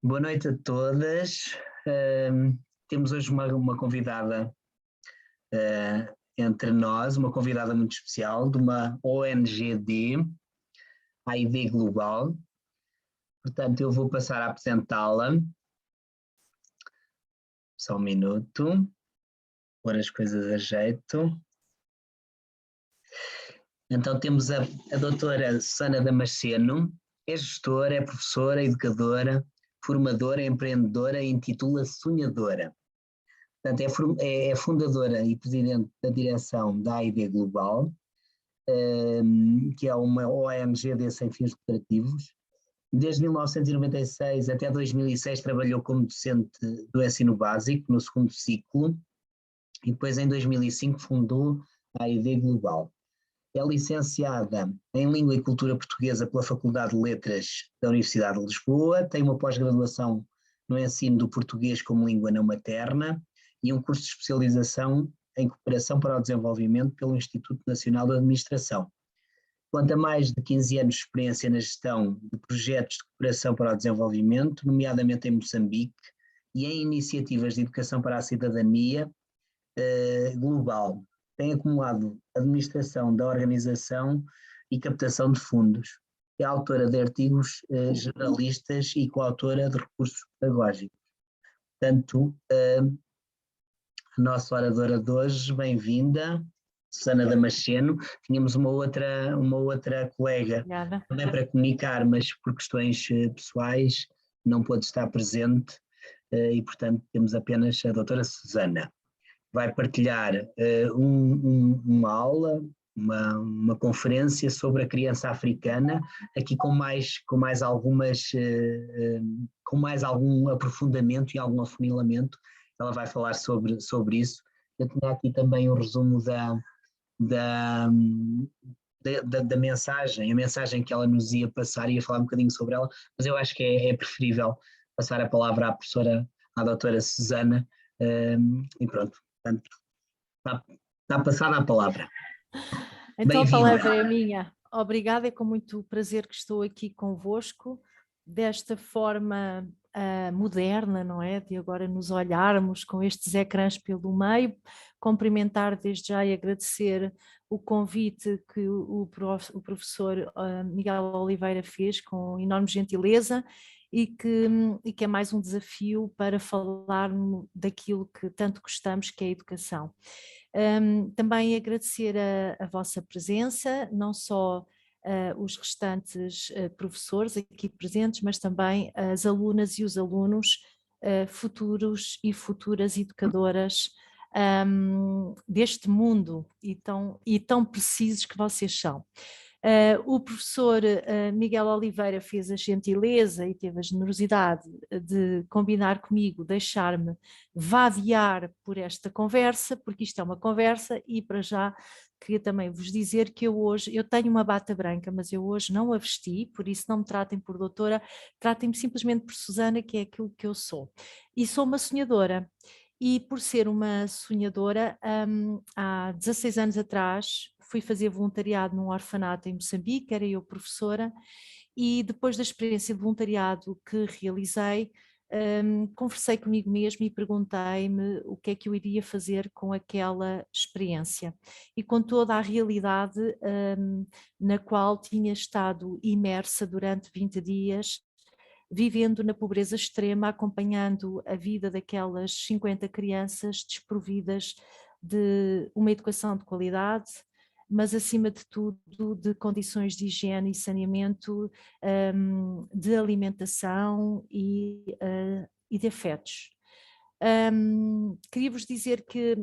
Boa noite a todas. Temos hoje uma convidada entre nós, uma convidada muito especial de uma ONGD, a ID Global. Portanto, eu vou passar a apresentá-la. Só um minuto, pôr as coisas a jeito. Então temos a doutora Susana Damasceno, é gestora, é professora, educadora, formadora, empreendedora e intitula-se Sonhadora. Portanto, é fundadora e presidente da direção da AID Global, que é uma ONG sem fins lucrativos. Desde 1996 até 2006 trabalhou como docente do ensino básico, no segundo ciclo, e depois em 2005 fundou a AID Global. É licenciada em Língua e Cultura Portuguesa pela Faculdade de Letras da Universidade de Lisboa, tem uma pós-graduação no ensino do português como língua não materna e um curso de especialização em Cooperação para o Desenvolvimento pelo Instituto Nacional de Administração. Conta mais de 15 anos de experiência na gestão de projetos de cooperação para o desenvolvimento, nomeadamente em Moçambique, e em iniciativas de educação para a cidadania global. Tem acumulado administração da organização e captação de fundos. É autora de artigos jornalistas e coautora de recursos pedagógicos. Portanto, a nossa oradora de hoje, bem-vinda, Susana Damasceno. Tínhamos uma outra colega Obrigada. também para comunicar, mas por questões pessoais não pôde estar presente e, portanto, temos apenas a doutora Susana. Vai partilhar uma aula, uma conferência sobre a criança africana, aqui com mais algum aprofundamento e algum afunilamento. Ela vai falar sobre isso. Eu tinha aqui também um resumo da mensagem, a mensagem que ela nos ia passar, ia falar um bocadinho sobre ela, mas eu acho que é preferível passar a palavra à professora, à doutora Susana, e pronto. Portanto, está passada a palavra. Então a palavra é minha. Obrigada, é com muito prazer que estou aqui convosco, desta forma moderna, não é? De agora nos olharmos com estes ecrãs pelo meio, cumprimentar desde já e agradecer o convite que o professor Miguel Oliveira fez com enorme gentileza e que é mais um desafio para falar daquilo que tanto gostamos, que é a educação. Também agradecer a vossa presença, não só os restantes professores aqui presentes, mas também as alunas e os alunos futuros e futuras educadoras deste mundo e tão precisos que vocês são. O professor Miguel Oliveira fez a gentileza e teve a generosidade de combinar comigo, deixar-me vadear por esta conversa, porque isto é uma conversa e para já queria também vos dizer que eu tenho uma bata branca, mas eu hoje não a vesti, por isso não me tratem por doutora, tratem-me simplesmente por Susana, que é aquilo que eu sou. E sou uma sonhadora. E por ser uma sonhadora, há 16 anos atrás fui fazer voluntariado num orfanato em Moçambique, era eu professora, e depois da experiência de voluntariado que realizei, conversei comigo mesma e perguntei-me o que é que eu iria fazer com aquela experiência e com toda a realidade na qual tinha estado imersa durante 20 dias, vivendo na pobreza extrema, acompanhando a vida daquelas 50 crianças desprovidas de uma educação de qualidade, mas acima de tudo de condições de higiene e saneamento, de alimentação e de afetos. Queria-vos dizer que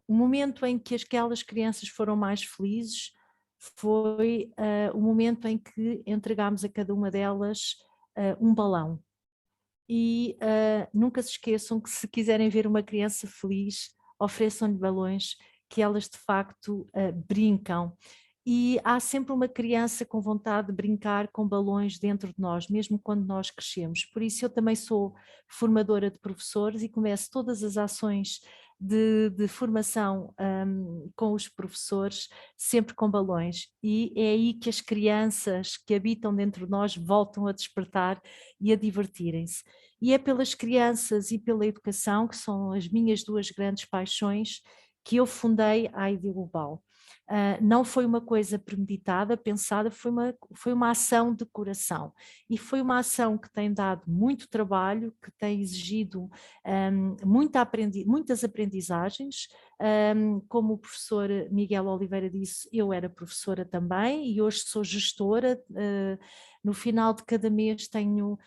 o momento em que aquelas crianças foram mais felizes foi o momento em que entregámos a cada uma delas um balão. E nunca se esqueçam que se quiserem ver uma criança feliz, ofereçam-lhe balões, que elas de facto brincam. E há sempre uma criança com vontade de brincar com balões dentro de nós, mesmo quando nós crescemos. Por isso eu também sou formadora de professores e começo todas as ações de formação com os professores, sempre com balões, e é aí que as crianças que habitam dentro de nós voltam a despertar e a divertirem-se. E é pelas crianças e pela educação, que são as minhas duas grandes paixões, que eu fundei a ID Global. Não foi uma coisa premeditada, pensada, foi uma ação de coração, e foi uma ação que tem dado muito trabalho, que tem exigido muitas aprendizagens. Como o professor Miguel Oliveira disse, eu era professora também e hoje sou gestora. No final de cada mês tenho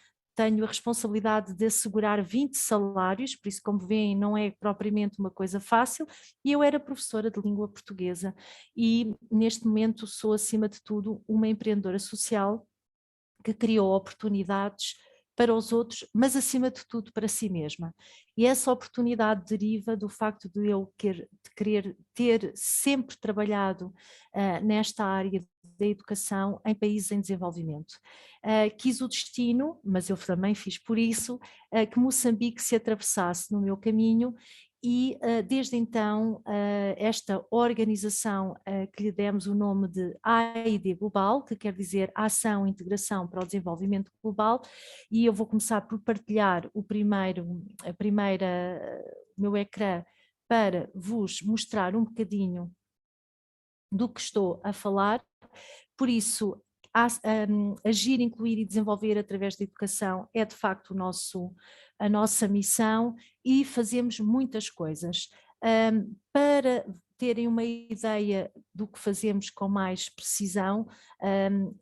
a responsabilidade de assegurar 20 salários, por isso, como veem, não é propriamente uma coisa fácil, e eu era professora de língua portuguesa e neste momento sou, acima de tudo, uma empreendedora social que criou oportunidades para os outros, mas acima de tudo para si mesma. E essa oportunidade deriva do facto de eu querer ter sempre trabalhado nesta área da educação em países em desenvolvimento. Quis o destino, mas eu também fiz por isso, que Moçambique se atravessasse no meu caminho. E desde então esta organização que lhe demos o nome de AID Global, que quer dizer Ação e Integração para o Desenvolvimento Global, e eu vou começar por partilhar o meu ecrã para vos mostrar um bocadinho do que estou a falar. Por isso, agir, incluir e desenvolver através da educação é de facto a nossa missão, e fazemos muitas coisas. Para terem uma ideia do que fazemos com mais precisão,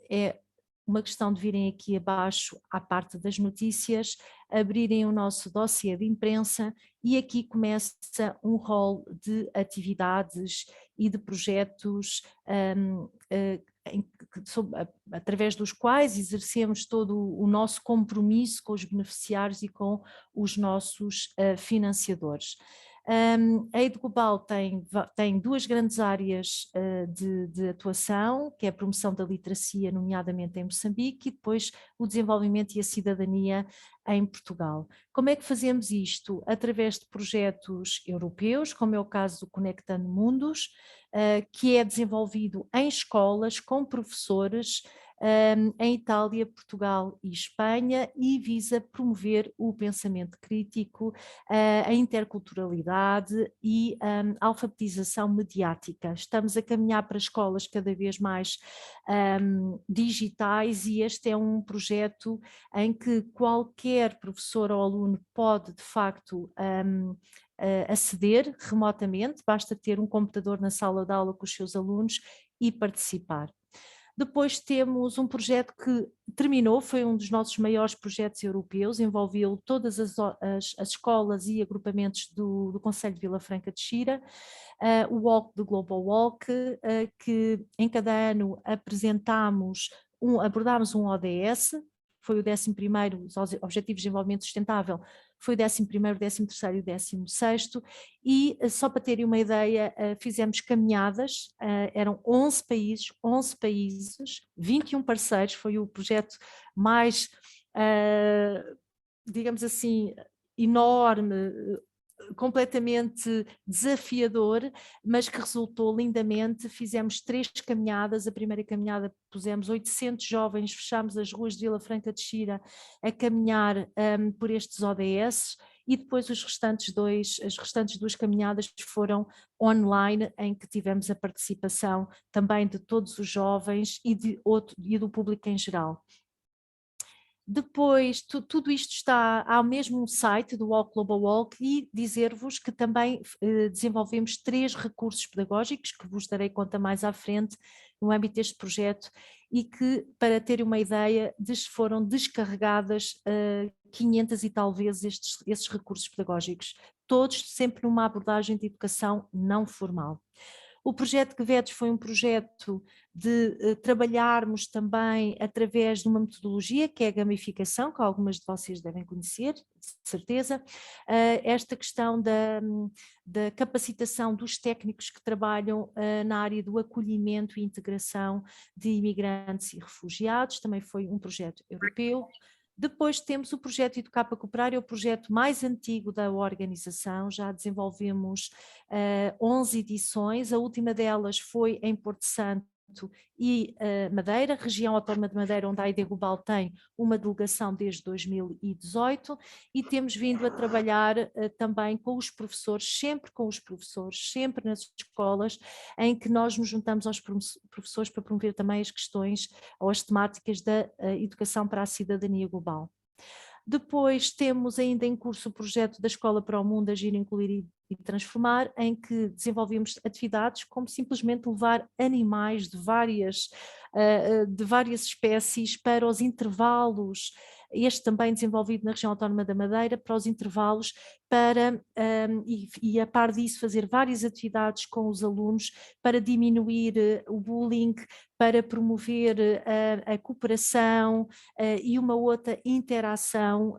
é uma questão de virem aqui abaixo à parte das notícias, abrirem o nosso dossiê de imprensa, e aqui começa um rol de atividades e de projetos através dos quais exercemos todo o nosso compromisso com os beneficiários e com os nossos financiadores. A Aid Global tem duas grandes áreas de atuação, que é a promoção da literacia, nomeadamente em Moçambique, e depois o desenvolvimento e a cidadania em Portugal. Como é que fazemos isto? Através de projetos europeus, como é o caso do Conectando Mundos, que é desenvolvido em escolas com professores em Itália, Portugal e Espanha, e visa promover o pensamento crítico, a interculturalidade e a alfabetização mediática. Estamos a caminhar para escolas cada vez mais digitais, e este é um projeto em que qualquer professor ou aluno pode, de facto, aceder remotamente, basta ter um computador na sala de aula com os seus alunos e participar. Depois temos um projeto que terminou, foi um dos nossos maiores projetos europeus, envolveu todas as escolas e agrupamentos do Concelho de Vila Franca de Xira, o Walk do Global Walk, que em cada ano abordámos um ODS, foi o 11º, os Objetivos de Desenvolvimento Sustentável, foi o 11º, o 13º e o 16º, e só para terem uma ideia, fizemos caminhadas, eram 11 países, 21 parceiros, foi o projeto mais, digamos assim, enorme, completamente desafiador, mas que resultou lindamente. Fizemos 3 caminhadas. A primeira caminhada pusemos 800 jovens, fechámos as ruas de Vila Franca de Xira a caminhar por estes ODS, e depois as restantes 2 caminhadas foram online, em que tivemos a participação também de todos os jovens e do público em geral. Depois, tudo isto está ao mesmo site do Walk Global Walk, e dizer-vos que também desenvolvemos 3 recursos pedagógicos, que vos darei conta mais à frente, no âmbito deste projeto, e que, para terem uma ideia, foram descarregadas 500 e tal vezes esses recursos pedagógicos, todos sempre numa abordagem de educação não formal. O projeto Guedes foi um projeto de trabalharmos também através de uma metodologia que é a gamificação, que algumas de vocês devem conhecer, de certeza. Esta questão da capacitação dos técnicos que trabalham na área do acolhimento e integração de imigrantes e refugiados, também foi um projeto europeu. Depois temos o projeto Educar para Cooperar, é o projeto mais antigo da organização, já desenvolvemos 11 edições, a última delas foi em Porto Santo e Madeira, região autónoma de Madeira, onde a ID Global tem uma delegação desde 2018, e temos vindo a trabalhar também com os professores, sempre nas escolas, em que nós nos juntamos aos professores para promover também as questões ou as temáticas da educação para a cidadania global. Depois temos ainda em curso o projeto da Escola para o Mundo, Agir, Incluir e Transformar, em que desenvolvemos atividades como simplesmente levar animais de várias espécies para os intervalos, este também desenvolvido na região autónoma da Madeira, para os intervalos, e a par disso fazer várias atividades com os alunos para diminuir o bullying, para promover a cooperação e uma outra interação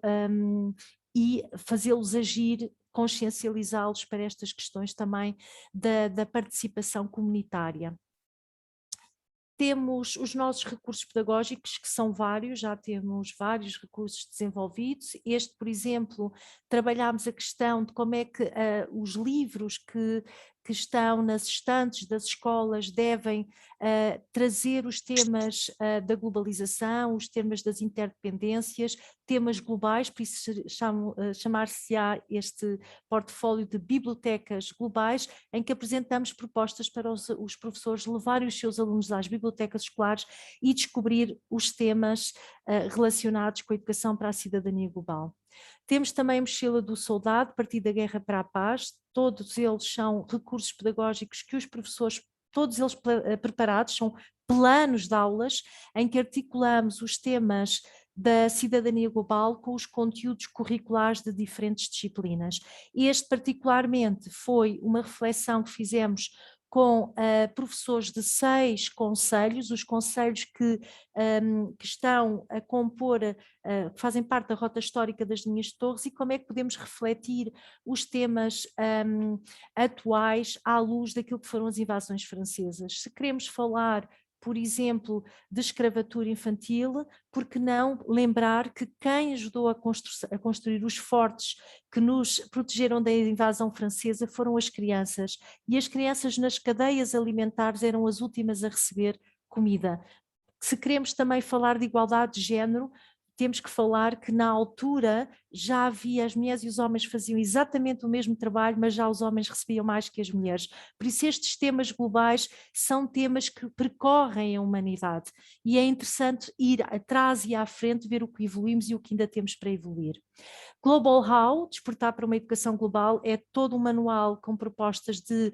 e fazê-los agir, consciencializá-los para estas questões também da participação comunitária. Temos os nossos recursos pedagógicos, que são vários, já temos vários recursos desenvolvidos. Este, por exemplo, trabalhámos a questão de como é que os livros que estão nas estantes das escolas devem trazer os temas da globalização, os temas das interdependências, temas globais, por isso chamar-se-á este portfólio de bibliotecas globais, em que apresentamos propostas para os professores levarem os seus alunos às bibliotecas escolares e descobrir os temas relacionados com a educação para a cidadania global. Temos também a mochila do soldado, Partir da Guerra para a Paz, todos eles são recursos pedagógicos que os professores, todos eles preparados, são planos de aulas em que articulamos os temas da cidadania global com os conteúdos curriculares de diferentes disciplinas. Este particularmente foi uma reflexão que fizemos com professores de 6 concelhos, os concelhos que estão a compor, que fazem parte da rota histórica das linhas de Torres, e como é que podemos refletir os temas atuais à luz daquilo que foram as invasões francesas. Se queremos falar, por exemplo, de escravatura infantil, por que não lembrar que quem ajudou a construir os fortes que nos protegeram da invasão francesa foram as crianças, e as crianças nas cadeias alimentares eram as últimas a receber comida. Se queremos também falar de igualdade de género, temos que falar que na altura já havia, as mulheres e os homens faziam exatamente o mesmo trabalho, mas já os homens recebiam mais que as mulheres. Por isso estes temas globais são temas que percorrem a humanidade, e é interessante ir atrás e à frente, ver o que evoluímos e o que ainda temos para evoluir. Global How, Despertar para uma Educação Global, é todo um manual com propostas de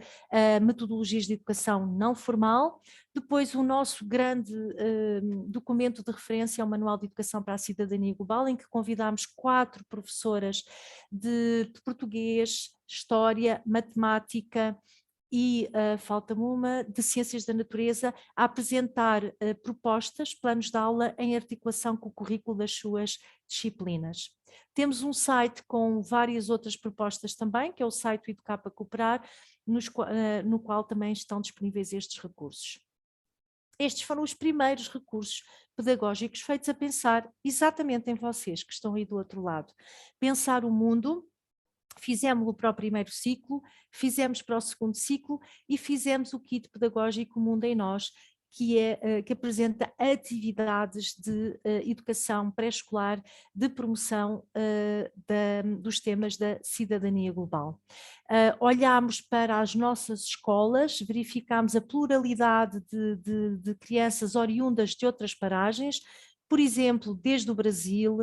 metodologias de educação não formal. Depois o nosso grande documento de referência é o Manual de Educação para a Cidadania Global, em que convidámos 4 professoras de português, história, matemática e falta-me uma, de Ciências da Natureza, a apresentar propostas, planos de aula em articulação com o currículo das suas disciplinas. Temos um site com várias outras propostas também, que é o site Educar para Cooperar, no qual também estão disponíveis estes recursos. Estes foram os primeiros recursos pedagógicos feitos a pensar exatamente em vocês que estão aí do outro lado. Pensar o mundo. Fizemos-lo para o primeiro ciclo, fizemos para o segundo ciclo e fizemos o kit pedagógico Mundo em Nós, que apresenta atividades de educação pré-escolar, de promoção dos temas da cidadania global. Olhámos para as nossas escolas, verificámos a pluralidade de crianças oriundas de outras paragens, por exemplo, desde o Brasil,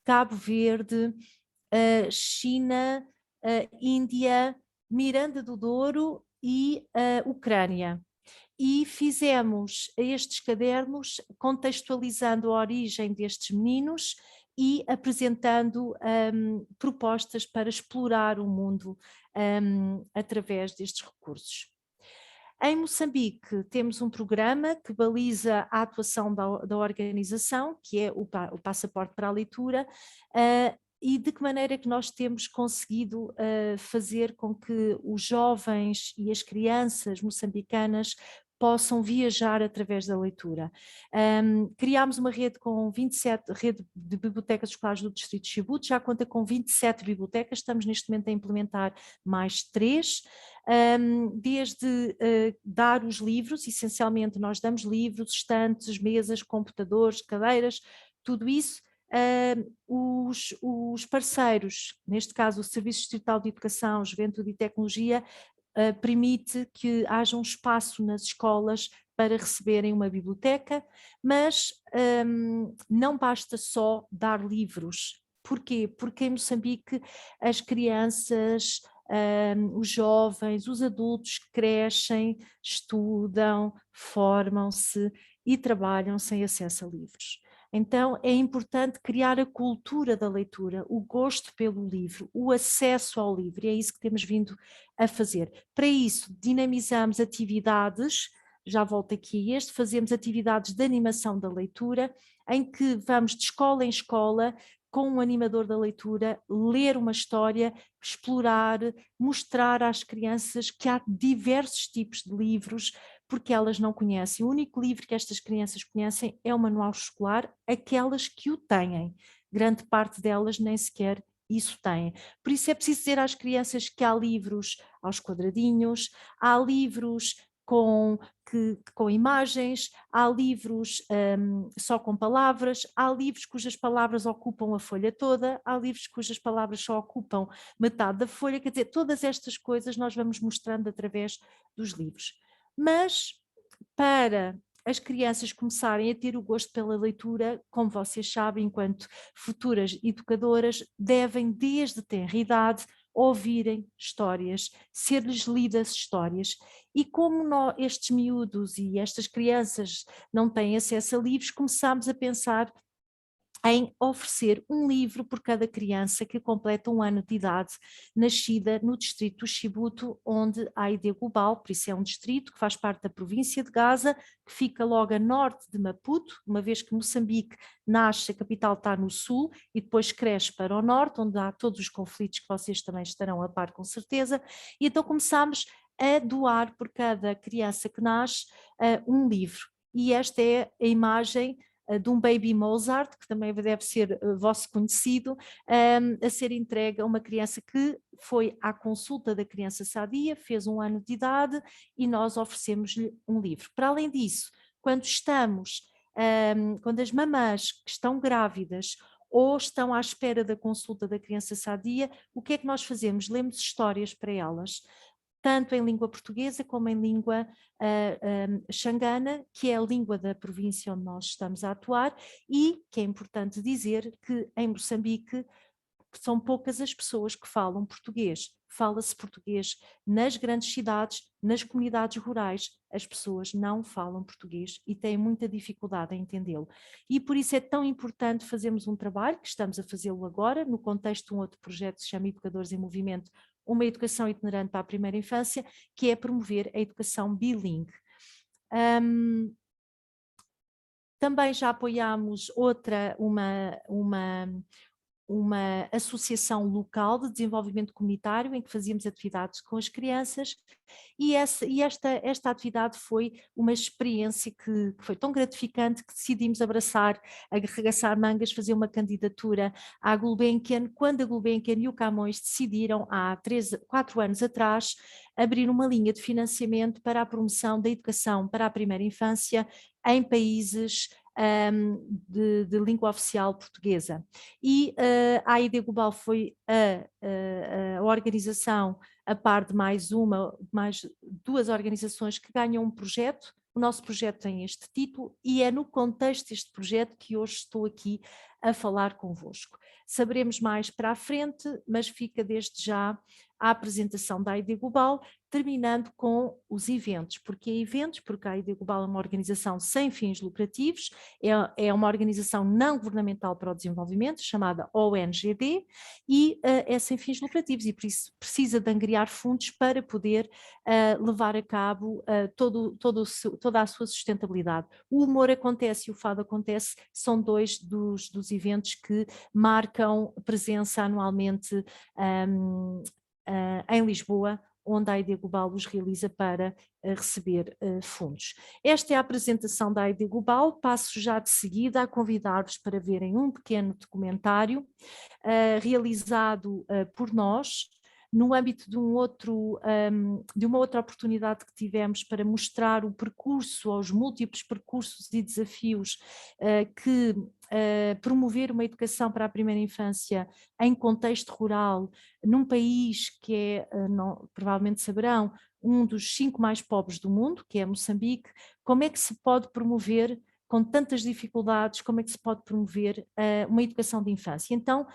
Cabo Verde, China, Índia, Miranda do Douro e Ucrânia. E fizemos estes cadernos contextualizando a origem destes meninos e apresentando propostas para explorar o mundo através destes recursos. Em Moçambique temos um programa que baliza a atuação da organização, que é o Passaporte para a Leitura, e de que maneira que nós temos conseguido fazer com que os jovens e as crianças moçambicanas possam viajar através da leitura. Criámos uma rede com 27, rede de bibliotecas escolares do Distrito de Chibute, já conta com 27 bibliotecas, estamos neste momento a implementar mais 3, desde dar os livros, essencialmente nós damos livros, estantes, mesas, computadores, cadeiras, tudo isso. Os parceiros, neste caso o Serviço Distrital de Educação, Juventude e Tecnologia, permite que haja um espaço nas escolas para receberem uma biblioteca, mas não basta só dar livros. Porquê? Porque em Moçambique as crianças, os jovens, os adultos crescem, estudam, formam-se e trabalham sem acesso a livros. Então é importante criar a cultura da leitura, o gosto pelo livro, o acesso ao livro, e é isso que temos vindo a fazer. Para isso dinamizamos atividades, já volto aqui a este, fazemos atividades de animação da leitura, em que vamos de escola em escola, com um animador da leitura, ler uma história, explorar, mostrar às crianças que há diversos tipos de livros, porque elas não conhecem. O único livro que estas crianças conhecem é o manual escolar, aquelas que o têm. Grande parte delas nem sequer isso têm. Por isso é preciso dizer às crianças que há livros aos quadradinhos, há livros com imagens, há livros só com palavras, há livros cujas palavras ocupam a folha toda, há livros cujas palavras só ocupam metade da folha, quer dizer, todas estas coisas nós vamos mostrando através dos livros. Mas para as crianças começarem a ter o gosto pela leitura, como vocês sabem, enquanto futuras educadoras, devem desde tenra idade ouvirem histórias, ser-lhes lidas histórias. E como estes miúdos e estas crianças não têm acesso a livros, começamos a pensar em oferecer um livro por cada criança que completa um ano de idade, nascida no distrito do Chibuto, onde há a Aide Global, por isso é um distrito que faz parte da província de Gaza, que fica logo a norte de Maputo, uma vez que Moçambique nasce, a capital está no sul, e depois cresce para o norte, onde há todos os conflitos que vocês também estarão a par com certeza, e então começamos a doar por cada criança que nasce um livro. E esta é a imagem de um baby Mozart, que também deve ser vosso conhecido, a ser entregue a uma criança que foi à consulta da criança sadia, fez um ano de idade e nós oferecemos-lhe um livro. Para além disso, quando quando as mamãs que estão grávidas ou estão à espera da consulta da criança sadia, o que é que nós fazemos? Lemos histórias para elas, tanto em língua portuguesa como em língua xangana, que é a língua da província onde nós estamos a atuar, e que é importante dizer que em Moçambique são poucas as pessoas que falam português. Fala-se português nas grandes cidades, nas comunidades rurais, as pessoas não falam português e têm muita dificuldade em entendê-lo. E por isso é tão importante fazermos um trabalho, que estamos a fazê-lo agora, no contexto de um outro projeto que se chama Educadores em Movimento, uma educação itinerante para a primeira infância, que é promover a educação bilingue. Também já apoiámos uma associação local de desenvolvimento comunitário em que fazíamos atividades com as crianças e esta atividade foi uma experiência que foi tão gratificante que decidimos arregaçar mangas, fazer uma candidatura à Gulbenkian, quando a Gulbenkian e o Camões decidiram há 4 anos atrás abrir uma linha de financiamento para a promoção da educação para a primeira infância em países de língua oficial portuguesa. E a AID Global foi a organização, a par de mais 2 organizações que ganham um projeto. O nosso projeto tem este título e é no contexto deste projeto que hoje estou aqui a falar convosco. Saberemos mais para a frente, mas fica desde já a apresentação da AID Global, terminando com os eventos. Porque a AID Global é uma organização sem fins lucrativos, é uma organização não governamental para o desenvolvimento, chamada ONGD, e é sem fins lucrativos e por isso precisa de angriar fundos para poder levar a cabo toda a sua sustentabilidade. O humor acontece e o fado acontece, são 2 dos eventos que marcam presença anualmente em Lisboa, onde a ID Global os realiza para receber fundos. Esta é a apresentação da ID Global. Passo já de seguida a convidar-vos para verem um pequeno documentário realizado por nós, no âmbito de uma outra oportunidade que tivemos para mostrar o percurso, aos múltiplos percursos e desafios que promover uma educação para a primeira infância em contexto rural, num país que é, provavelmente saberão, um dos 5 mais pobres do mundo, que é Moçambique. Como é que se pode promover, com tantas dificuldades, como é que se pode promover uma educação de infância? Então,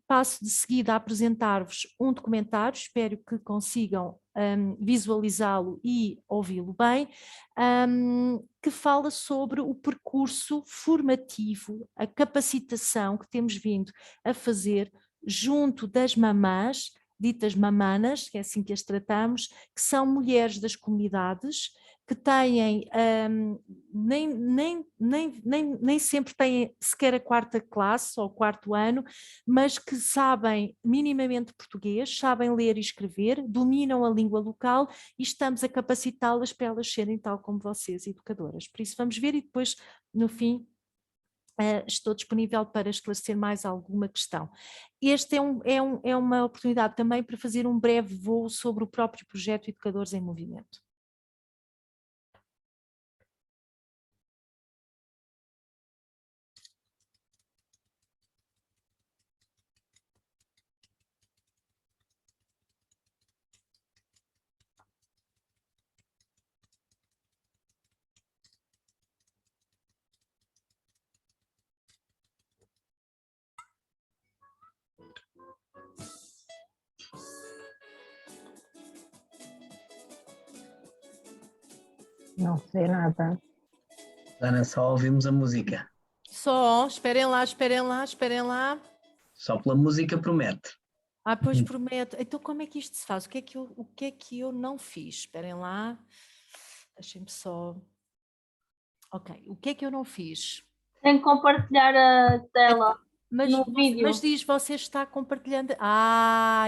passo de seguida a apresentar-vos um documentário, espero que consigam visualizá-lo e ouvi-lo bem, que fala sobre o percurso formativo, a capacitação que temos vindo a fazer junto das mamãs, ditas mamanas, que é assim que as tratamos, que são mulheres das comunidades, que têm, nem sempre têm sequer a 4ª classe ou 4º ano, mas que sabem minimamente português, sabem ler e escrever, dominam a língua local e estamos a capacitá-las para elas serem tal como vocês, educadoras. Por isso vamos ver e depois, no fim, estou disponível para esclarecer mais alguma questão. Este é uma oportunidade também para fazer um breve voo sobre o próprio projeto Educadores em Movimento. Não sei nada. Ana, só ouvimos a música. Só, esperem lá, esperem lá, esperem lá. Só pela música promete. Pois prometo. Então como é que isto se faz? O que é que eu não fiz? Esperem lá. Deixem-me só... Ok, o que é que eu não fiz? Tem que compartilhar a tela no vídeo. Mas diz, você está compartilhando...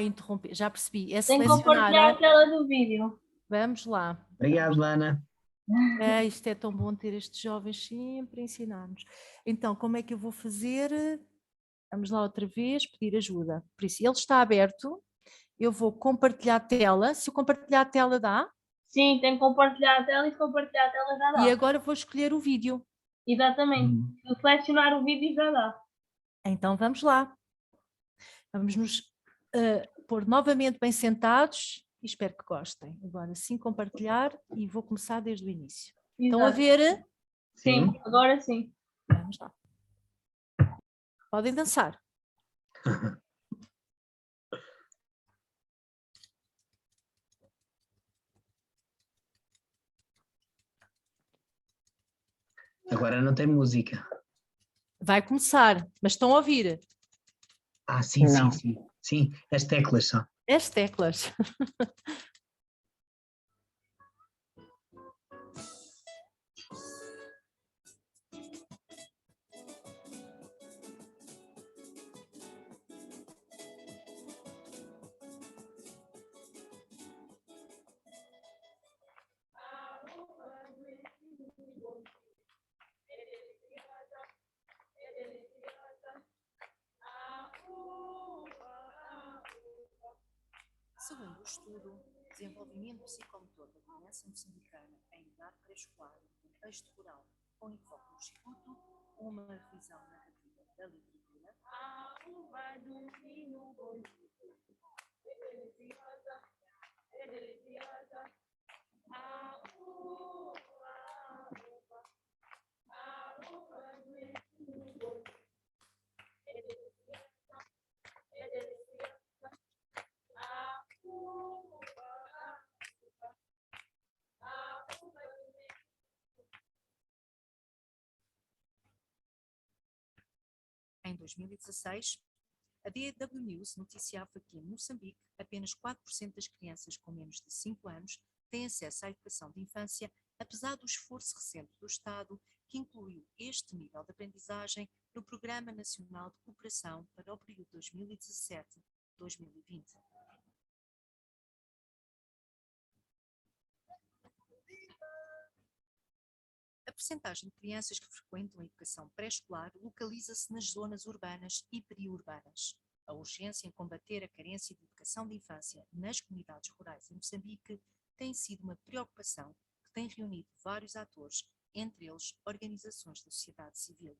interrompi, já percebi. É Tem que selecionar, compartilhar a tela do vídeo. Vamos lá. Obrigado, Ana. Isto é tão bom ter estes jovens sempre a ensinar-nos. Então, como é que eu vou fazer? Vamos lá outra vez, pedir ajuda. Por isso, ele está aberto, eu vou compartilhar a tela. Se eu compartilhar a tela dá? Sim, tem que compartilhar a tela e se compartilhar a tela já dá. E agora vou escolher o vídeo. Exatamente. Se selecionar o vídeo já dá. Então vamos lá. Vamos nos pôr novamente bem sentados e espero que gostem. Agora sim compartilhar e vou começar desde o início. Exato. Estão a ver? Sim, agora sim. Vamos lá. Podem dançar. Agora não tem música. Vai começar, mas estão a ouvir? Sim, sim, sim. Sim, as teclas só. As teclas. Segundo o estudo Desenvolvimento Psicomotor da Criança Moçambicana em Idade Pré-Escolar no Contexto Rural com enfoque no Instituto, uma revisão narrativa da literatura. Em 2016, a DW News noticiava que em Moçambique apenas 4% das crianças com menos de 5 anos têm acesso à educação de infância, apesar do esforço recente do Estado que incluiu este nível de aprendizagem no Programa Nacional de Cooperação para o período 2017-2020. percentagem de crianças que frequentam a educação pré-escolar localiza-se nas zonas urbanas e periurbanas. A urgência em combater a carência de educação de infância nas comunidades rurais em Moçambique tem sido uma preocupação que tem reunido vários atores, entre eles organizações da sociedade civil.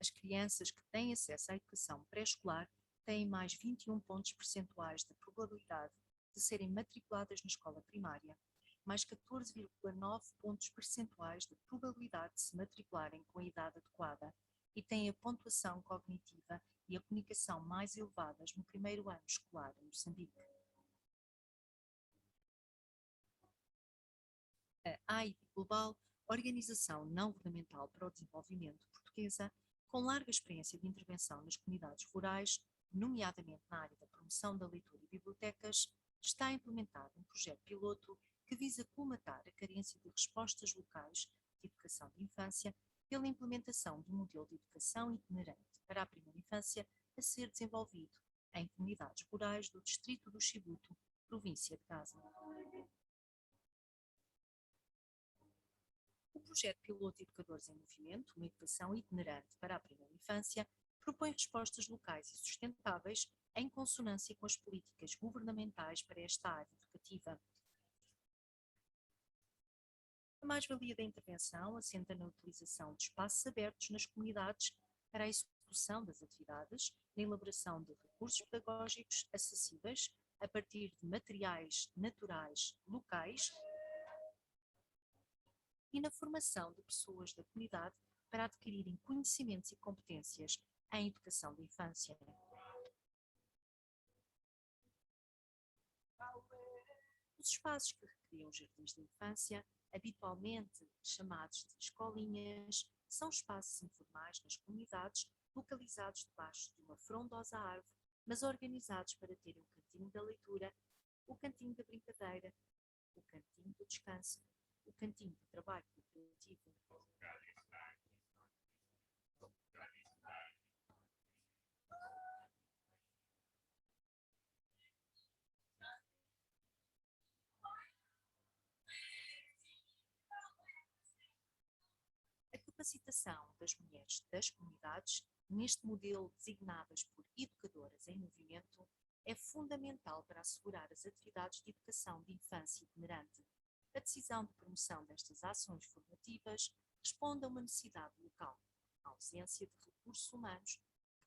As crianças que têm acesso à educação pré-escolar têm mais 21 pontos percentuais de probabilidade de serem matriculadas na escola primária, mais 14,9 pontos percentuais de probabilidade de se matricularem com a idade adequada e têm a pontuação cognitiva e a comunicação mais elevadas no primeiro ano escolar em Moçambique. A AID Global, Organização Não Governamental para o Desenvolvimento portuguesa, com larga experiência de intervenção nas comunidades rurais, nomeadamente na área da promoção da leitura e bibliotecas, está a implementar um projeto piloto que visa colmatar a carência de respostas locais de educação de infância pela implementação de um modelo de educação itinerante para a primeira infância a ser desenvolvido em comunidades rurais do distrito do Chibuto, província de Gaza. O projeto piloto Educadores em Movimento, uma educação itinerante para a primeira infância, propõe respostas locais e sustentáveis em consonância com as políticas governamentais para esta área educativa. A mais-valia da intervenção assenta na utilização de espaços abertos nas comunidades para a execução das atividades, na elaboração de recursos pedagógicos acessíveis a partir de materiais naturais locais e na formação de pessoas da comunidade para adquirirem conhecimentos e competências em educação da infância. Os espaços que recriam jardins de infância, habitualmente chamados de escolinhas, são espaços informais nas comunidades, localizados debaixo de uma frondosa árvore, mas organizados para terem o cantinho da leitura, o cantinho da brincadeira, o cantinho do descanso, o cantinho do trabalho cooperativo. A capacitação das mulheres das comunidades, neste modelo designadas por educadoras em movimento, é fundamental para assegurar as atividades de educação de infância itinerante. A decisão de promoção destas ações formativas responde a uma necessidade local, a ausência de recursos humanos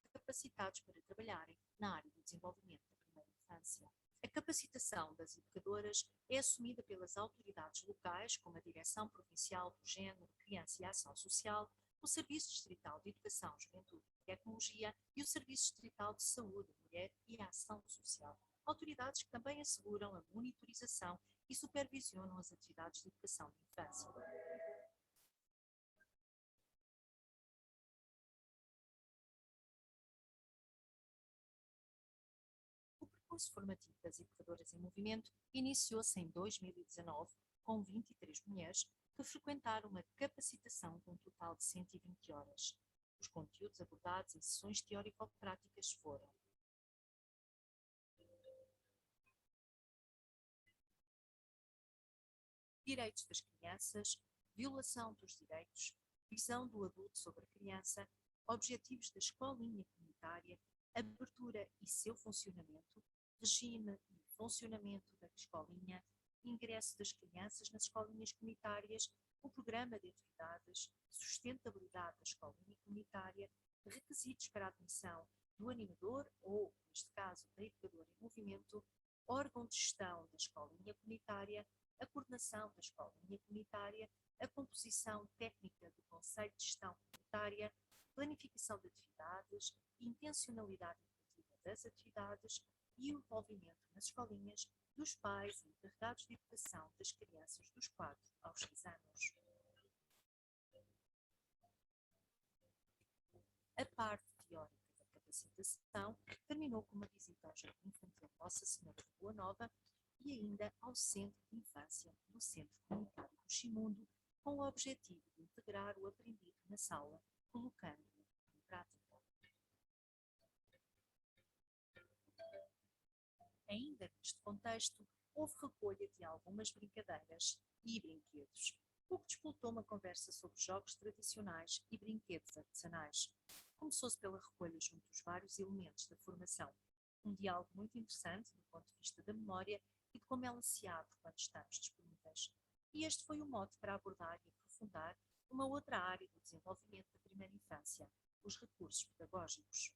capacitados para trabalharem na área do desenvolvimento da primeira infância. A capacitação das educadoras é assumida pelas autoridades locais, como a Direção Provincial do Género, Criança e Ação Social, o Serviço Distrital de Educação, Juventude e Tecnologia e o Serviço Distrital de Saúde, Mulher e Ação Social. Autoridades que também asseguram a monitorização e supervisionam as atividades de educação de infância. O percurso formativo das educadoras em movimento iniciou-se em 2019, com 23 mulheres que frequentaram uma capacitação com um total de 120 horas. Os conteúdos abordados em sessões teórico-práticas foram: direitos das crianças, violação dos direitos, visão do adulto sobre a criança, objetivos da escolinha comunitária, abertura e seu funcionamento, regime e funcionamento da escolinha, ingresso das crianças nas escolinhas comunitárias, o programa de atividades, sustentabilidade da escolinha comunitária, requisitos para a admissão do animador ou, neste caso, da educadora em movimento, órgão de gestão da escolinha comunitária, a coordenação da escolinha comunitária, a composição técnica do conceito de gestão comunitária, planificação de atividades, intencionalidade educativa das atividades e o envolvimento nas escolinhas dos pais e encarregados de educação das crianças dos 4 aos 6 anos. A parte teórica da capacitação terminou com uma visita ao Jardim Infantil Nossa Senhora de Boa Nova e ainda ao Centro de Infância do Centro Comunitário do Chimundo, com o objetivo de integrar o aprendido na sala, colocando-o em prática. Ainda neste contexto, houve recolha de algumas brincadeiras e brinquedos, o que despoltou uma conversa sobre jogos tradicionais e brinquedos artesanais. Começou-se pela recolha junto dos vários elementos da formação, um diálogo muito interessante do ponto de vista da memória e de como ela se abre quando estamos disponíveis. E este foi o mote para abordar e aprofundar uma outra área do desenvolvimento da primeira infância, os recursos pedagógicos.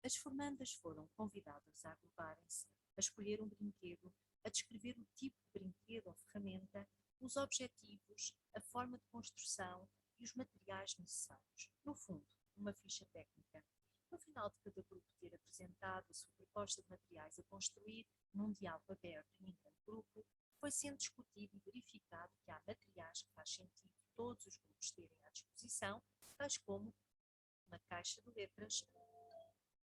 As formandas foram convidadas a agruparem-se, a escolher um brinquedo, a descrever o tipo de brinquedo ou ferramenta, os objetivos, a forma de construção e os materiais necessários. No fundo, uma ficha técnica. No final de cada grupo ter apresentado a sua proposta de materiais a construir, num diálogo aberto e em grande grupo, foi sendo discutido e verificado que há materiais que faz sentido todos os grupos terem à disposição, tais como uma caixa de letras,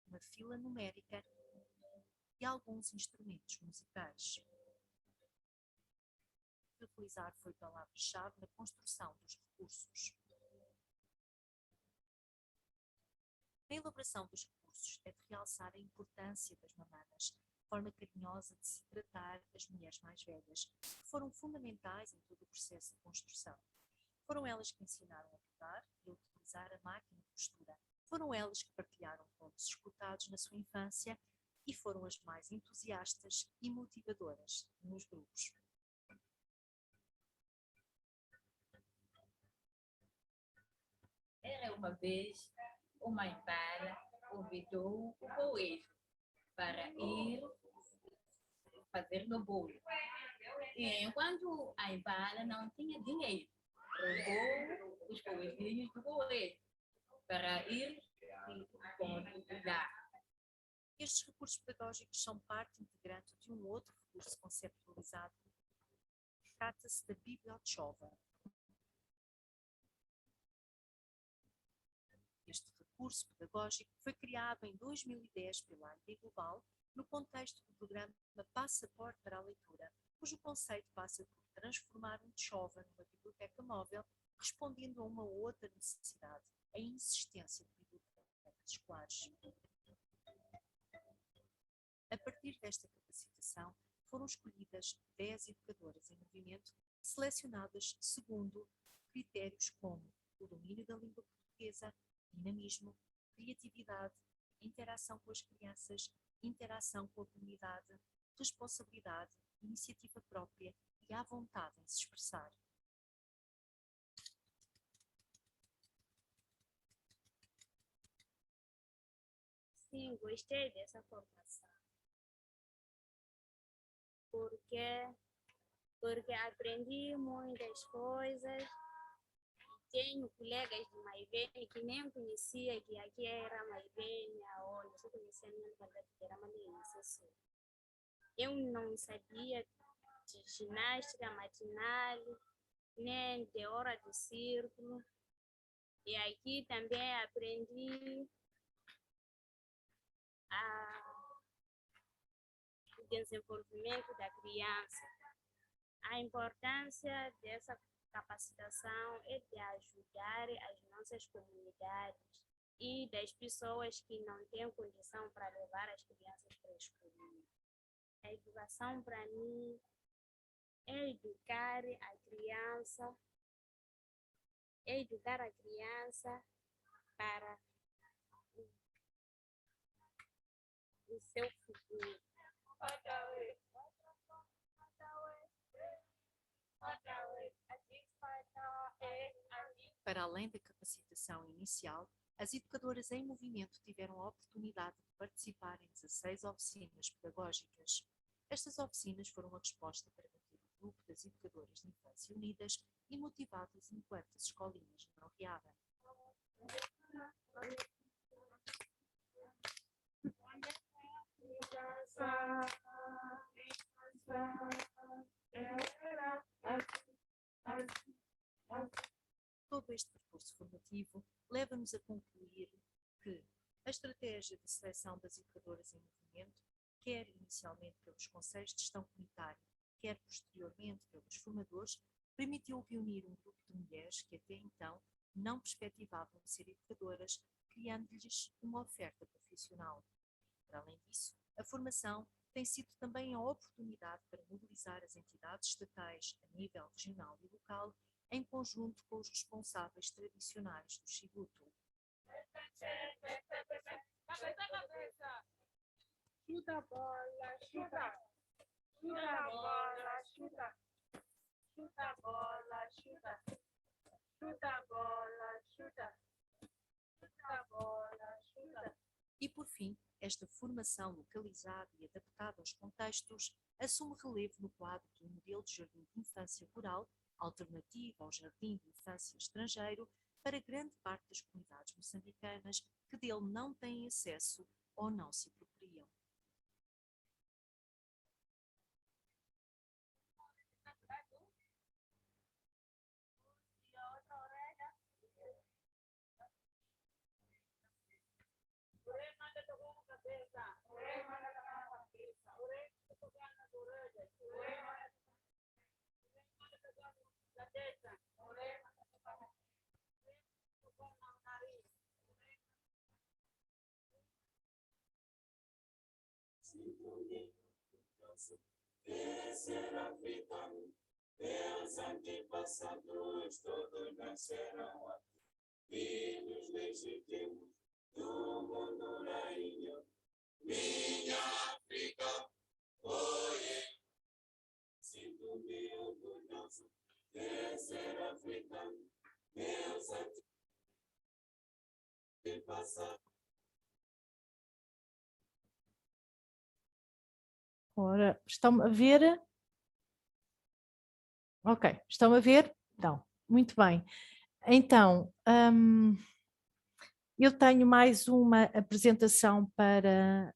uma fila numérica e alguns instrumentos musicais. Utilizar foi palavra-chave na construção dos recursos. Na elaboração dos recursos é de realçar a importância das mamanas, forma carinhosa de se tratar as mulheres mais velhas, que foram fundamentais em todo o processo de construção. Foram elas que ensinaram a bordar e a utilizar a máquina de costura. Foram elas que partilharam contos escutados na sua infância e foram as mais entusiastas e motivadoras nos grupos. Era uma vez uma impala convidou o coelho para ir fazer no bolo. E enquanto a impala não tinha dinheiro, roubou os coelhinhos do coelho para ir convidar. Estes recursos pedagógicos são parte integrante de um outro recurso conceptualizado. Trata-se da bibliochova. Este recurso pedagógico foi criado em 2010 pela AID Global no contexto do programa Passaporte para a Leitura, cujo conceito passa por transformar um Chova numa biblioteca móvel, respondendo a uma outra necessidade, a insistência de bibliotecas escolares. A partir desta capacitação, foram escolhidas 10 educadoras em movimento, selecionadas segundo critérios como o domínio da língua portuguesa, dinamismo, criatividade, interação com as crianças, interação com a comunidade, responsabilidade, iniciativa própria e à vontade em se expressar. Sim, gostei dessa formação. Porque aprendi muitas coisas. Tenho colegas de Maivene que nem conhecia que aqui era Maivene, aonde só conhecia mesmo quando era Malinhense. Eu não sabia de ginástica matinal, nem de hora de círculo. E aqui também aprendi o desenvolvimento da criança. A importância dessa capacitação é de ajudar as nossas comunidades e das pessoas que não têm condição para levar as crianças para a escola. A educação, para mim, é educar a criança para o seu futuro. Para além da capacitação inicial, as educadoras em movimento tiveram a oportunidade de participar em 16 oficinas pedagógicas. Estas oficinas foram a resposta para manter o grupo das educadoras de infância unidas e motivadas enquanto as escolinhas não reabrem. Todo este percurso formativo leva-nos a concluir que a estratégia de seleção das educadoras em movimento, quer inicialmente pelos conselhos de gestão comunitária, quer posteriormente pelos formadores, permitiu reunir um grupo de mulheres que até então não perspectivavam ser educadoras, criando-lhes uma oferta profissional. Para além disso, a formação tem sido também a oportunidade para mobilizar as entidades estatais a nível regional e local, em conjunto com os responsáveis tradicionais do Chibuto. Chuta a bola, chuta. Chuta a bola, chuta. Chuta a bola, chuta. Chuta a bola, chuta. Chuta a bola, chuta. E, por fim, esta formação localizada e adaptada aos contextos assume relevo no quadro do modelo de jardim de infância rural, alternativo ao jardim de infância estrangeiro, para grande parte das comunidades moçambicanas que dele não têm acesso ou não se apropriam. Ser africano, meus antepassados todos nasceram aqui, filhos legítimos do mundo rainho. Minha África, oie, sinto-me orgulhoso de ser africano, meus antepassados. Ora, estão a ver? Ok, estão a ver? Então, muito bem. Então, eu tenho mais uma apresentação para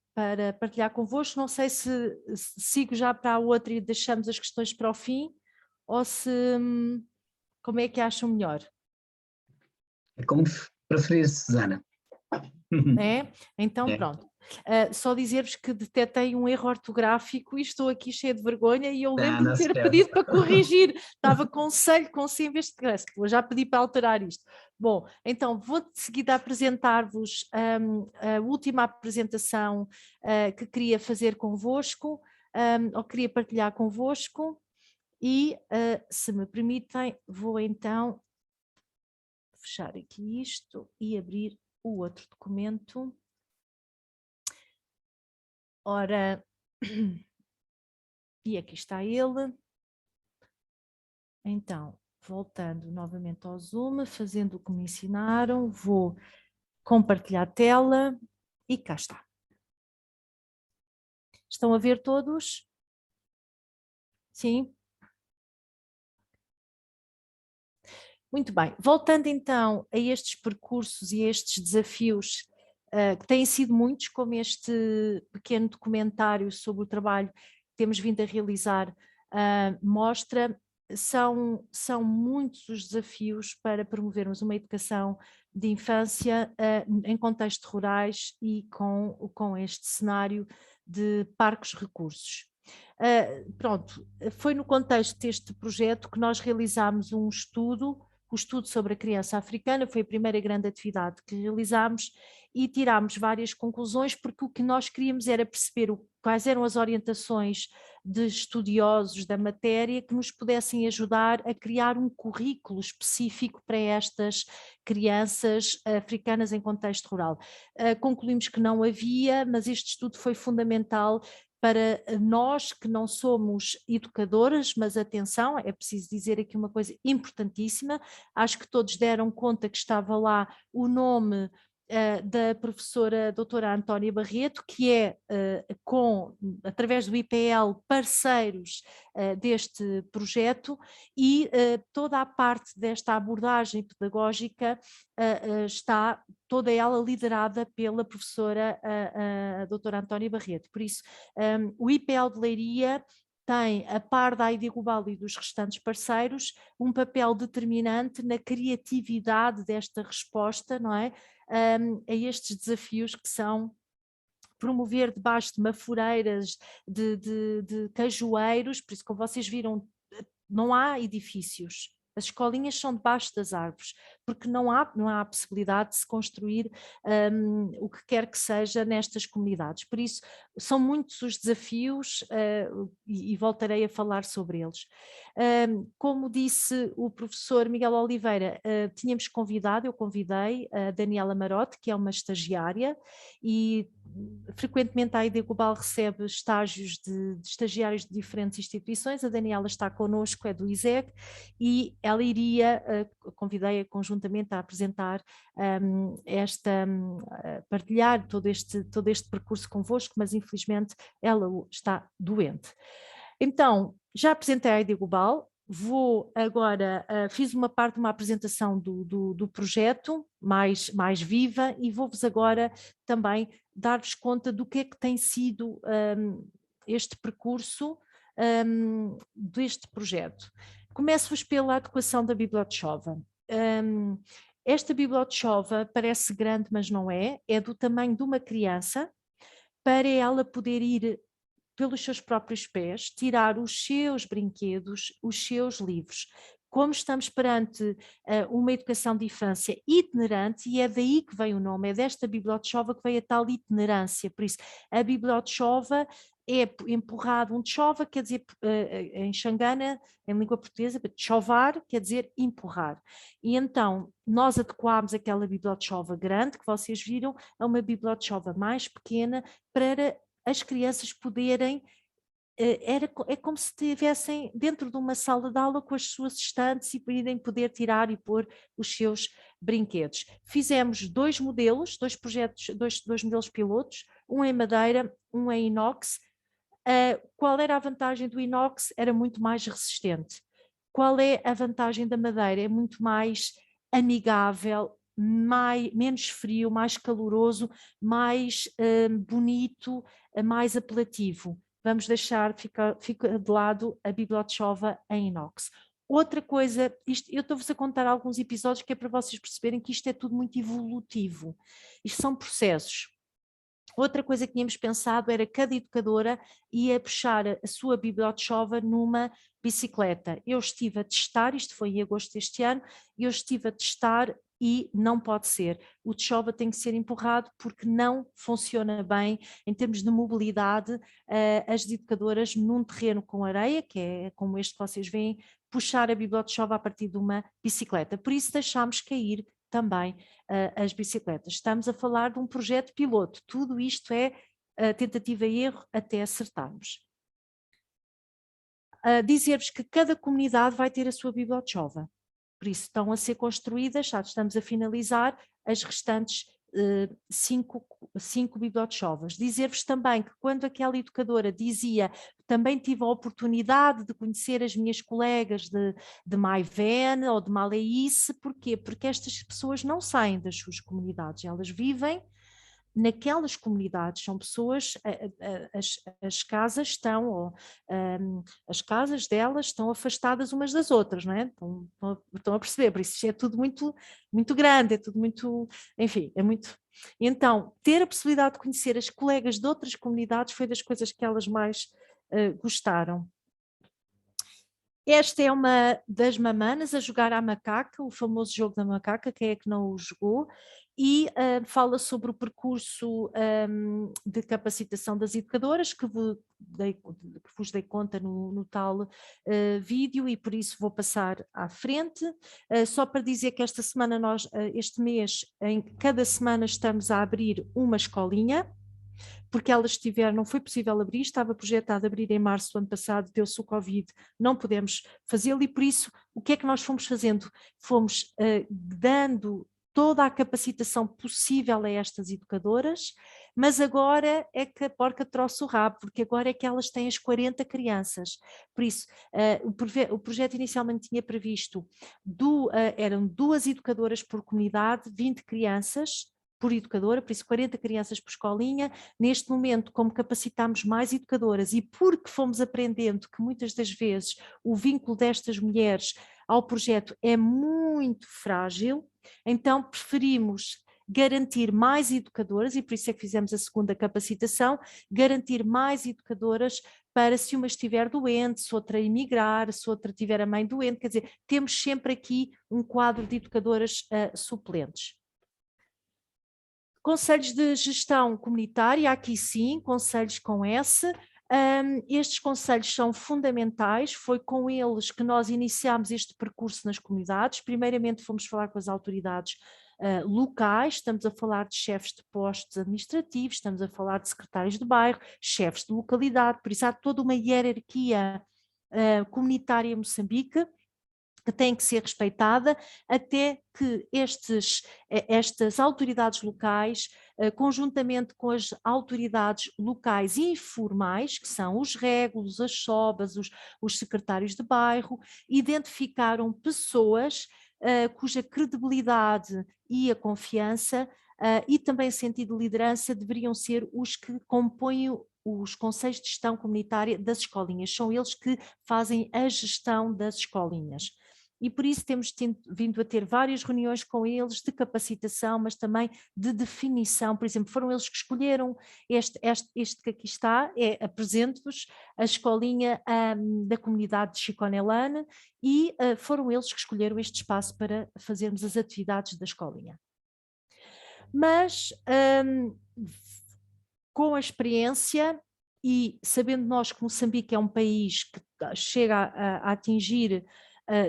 partilhar convosco. Não sei se sigo já para a outra e deixamos as questões para o fim, ou se, como é que acham melhor? É como preferir, Susana. É? Então, pronto. Só dizer-vos que detetei um erro ortográfico e estou aqui cheia de vergonha e eu lembro-me de ter pedido para corrigir. Estava com selho, com C em vez de graça. Já pedi para alterar isto. Bom, então vou de seguida apresentar-vos a última apresentação que queria fazer convosco, ou queria partilhar convosco, e se me permitem, vou então fechar aqui isto e abrir o outro documento. Ora, e aqui está ele. Então, voltando novamente ao Zoom, fazendo o que me ensinaram, vou compartilhar a tela e cá está. Estão a ver todos? Sim? Muito bem. Voltando então a estes percursos e estes desafios, que têm sido muitos, como este pequeno documentário sobre o trabalho que temos vindo a realizar mostra, são muitos os desafios para promovermos uma educação de infância em contextos rurais e com este cenário de parcos recursos. Pronto, foi no contexto deste projeto que nós realizámos um estudo, o estudo sobre a criança africana, foi a primeira grande atividade que realizámos e tirámos várias conclusões, porque o que nós queríamos era perceber quais eram as orientações de estudiosos da matéria que nos pudessem ajudar a criar um currículo específico para estas crianças africanas em contexto rural. Concluímos que não havia, mas este estudo foi fundamental para nós que não somos educadoras, mas atenção, é preciso dizer aqui uma coisa importantíssima, acho que todos deram conta que estava lá o nome da professora doutora Antónia Barreto, que é através do IPL parceiros deste projeto, e toda a parte desta abordagem pedagógica está toda ela liderada pela professora a doutora Antónia Barreto. Por isso, o IPL de Leiria tem, a par da ID Global e dos restantes parceiros, um papel determinante na criatividade desta resposta, não é? A estes desafios que são promover debaixo de mafureiras, de cajueiros, por isso, como vocês viram, não há edifícios. As escolinhas são debaixo das árvores, porque não há possibilidade de se construir o que quer que seja nestas comunidades. Por isso, são muitos os desafios e voltarei a falar sobre eles. Como disse o professor Miguel Oliveira, eu convidei a Daniela Marote, que é uma estagiária, e frequentemente a ID Global recebe estágios de estagiários de diferentes instituições. A Daniela está connosco, é do ISEG, e ela iria, convidei-a conjuntamente a apresentar partilhar todo este percurso convosco, mas infelizmente ela está doente. Então, já apresentei a ID Global, vou agora, fiz uma apresentação do projeto mais viva, e vou-vos agora também dar-vos conta do que é que tem sido este percurso deste projeto. Começo-vos pela adequação da bibliotechova. Esta bibliotechova parece grande, mas não é do tamanho de uma criança, para ela poder ir pelos seus próprios pés, tirar os seus brinquedos, os seus livros. Como estamos perante uma educação de infância itinerante, e é daí que vem o nome, é desta bibliotechova que veio a tal itinerância. Por isso, a bibliotechova é empurrado, um tchova quer dizer, em Xangana, em língua portuguesa, chovar quer dizer empurrar. E então, nós adequámos aquela bibliotechova grande, que vocês viram, a uma bibliotechova mais pequena, para as crianças poderem, é como se estivessem dentro de uma sala de aula com as suas estantes e poder tirar e pôr os seus brinquedos. Fizemos dois modelos, dois projetos, dois modelos pilotos, um em madeira, um em inox. Qual era a vantagem do inox? Era muito mais resistente. Qual é a vantagem da madeira? É muito mais amigável, menos frio, mais caloroso, mais bonito, mais apelativo. Vamos deixar, fica de lado a bibliotechova em inox. Outra coisa, eu estou-vos a contar alguns episódios que é para vocês perceberem que isto é tudo muito evolutivo. Isto são processos. Outra coisa que tínhamos pensado era que cada educadora ia puxar a sua bibliotechova numa bicicleta. Eu estive a testar, isto foi em agosto deste ano, eu estive a testar e não pode ser. O tchova tem que ser empurrado porque não funciona bem em termos de mobilidade. As educadoras num terreno com areia, que é como este que vocês veem, puxar a bibliotechova a partir de uma bicicleta. Por isso deixámos cair também as bicicletas. Estamos a falar de um projeto piloto, tudo isto é tentativa e erro até acertarmos. Dizer-vos que cada comunidade vai ter a sua bibliotechova, por isso estão a ser construídas, já estamos a finalizar as restantes 5 bibliotechovas. Dizer-vos também que quando aquela educadora dizia, também tive a oportunidade de conhecer as minhas colegas de Maiven ou de Maleice. Porquê? Porque estas pessoas não saem das suas comunidades, elas vivem naquelas comunidades, são pessoas, as casas estão, as casas delas estão afastadas umas das outras, não é? Estão a perceber, por isso é tudo muito, muito grande, é tudo muito, enfim, é muito... Então, ter a possibilidade de conhecer as colegas de outras comunidades foi das coisas que elas mais gostaram. Esta é uma das mamanas a jogar à macaca, o famoso jogo da macaca, quem é que não o jogou? E fala sobre o percurso de capacitação das educadoras, que vos dei conta no tal vídeo, e por isso vou passar à frente. Só para dizer que esta semana, este mês, em cada semana estamos a abrir uma escolinha, porque elas não foi possível abrir, estava projetado abrir em março do ano passado, deu-se o Covid, não pudemos fazê-lo, e por isso o que é que nós fomos fazendo? Fomos dando toda a capacitação possível a estas educadoras, mas agora é que a porca trouxe o rabo, porque agora é que elas têm as 40 crianças. Por isso, o projeto inicialmente tinha previsto, eram 2 educadoras por comunidade, 20 crianças por educadora, por isso 40 crianças por escolinha. Neste momento, como capacitámos mais educadoras e porque fomos aprendendo que muitas das vezes o vínculo destas mulheres ao projeto é muito frágil, então preferimos garantir mais educadoras, e por isso é que fizemos a segunda capacitação, garantir mais educadoras para se uma estiver doente, se outra emigrar, se outra tiver a mãe doente, quer dizer, temos sempre aqui um quadro de educadoras suplentes. Conselhos de gestão comunitária, aqui sim, conselhos com S. Estes conselhos são fundamentais, foi com eles que nós iniciámos este percurso nas comunidades. Primeiramente fomos falar com as autoridades locais, estamos a falar de chefes de postos administrativos, estamos a falar de secretários de bairro, chefes de localidade, por isso há toda uma hierarquia comunitária em Moçambique que tem que ser respeitada, até que estas autoridades locais, conjuntamente com as autoridades locais informais, que são os régulos, as sobas, os secretários de bairro, identificaram pessoas cuja credibilidade e a confiança e também sentido de liderança deveriam ser os que compõem os conselhos de gestão comunitária das escolinhas, são eles que fazem a gestão das escolinhas. E por isso temos vindo a ter várias reuniões com eles de capacitação, mas também de definição. Por exemplo, foram eles que escolheram este que aqui está, apresento-vos a escolinha da comunidade de Chiconelane e foram eles que escolheram este espaço para fazermos as atividades da escolinha. Mas com a experiência e sabendo nós que Moçambique é um país que chega a atingir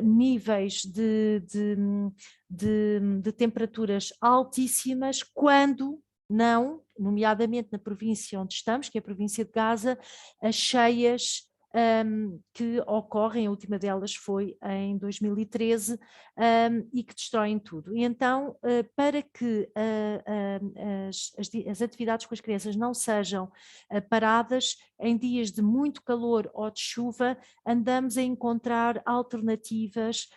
níveis de temperaturas altíssimas, quando não, nomeadamente na província onde estamos, que é a província de Gaza, as cheias que ocorrem, a última delas foi em 2013, e que destroem tudo. E então, para que as atividades com as crianças não sejam paradas, em dias de muito calor ou de chuva, andamos a encontrar alternativas,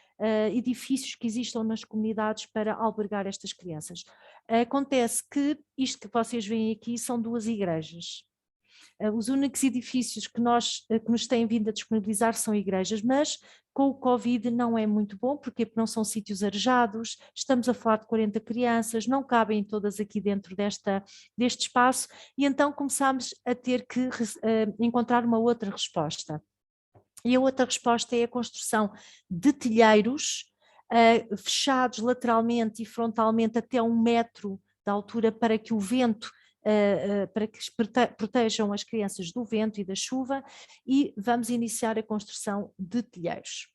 edifícios que existam nas comunidades para albergar estas crianças. Acontece que isto que vocês veem aqui são 2 igrejas. Os únicos edifícios que nos têm vindo a disponibilizar são igrejas, mas com o Covid não é muito bom, porque não são sítios arejados, estamos a falar de 40 crianças, não cabem todas aqui dentro deste espaço, e então começámos a ter que encontrar uma outra resposta. E a outra resposta é a construção de telheiros fechados lateralmente e frontalmente até 1 metro de altura para que o vento para que protejam as crianças do vento e da chuva, e vamos iniciar a construção de telheiros.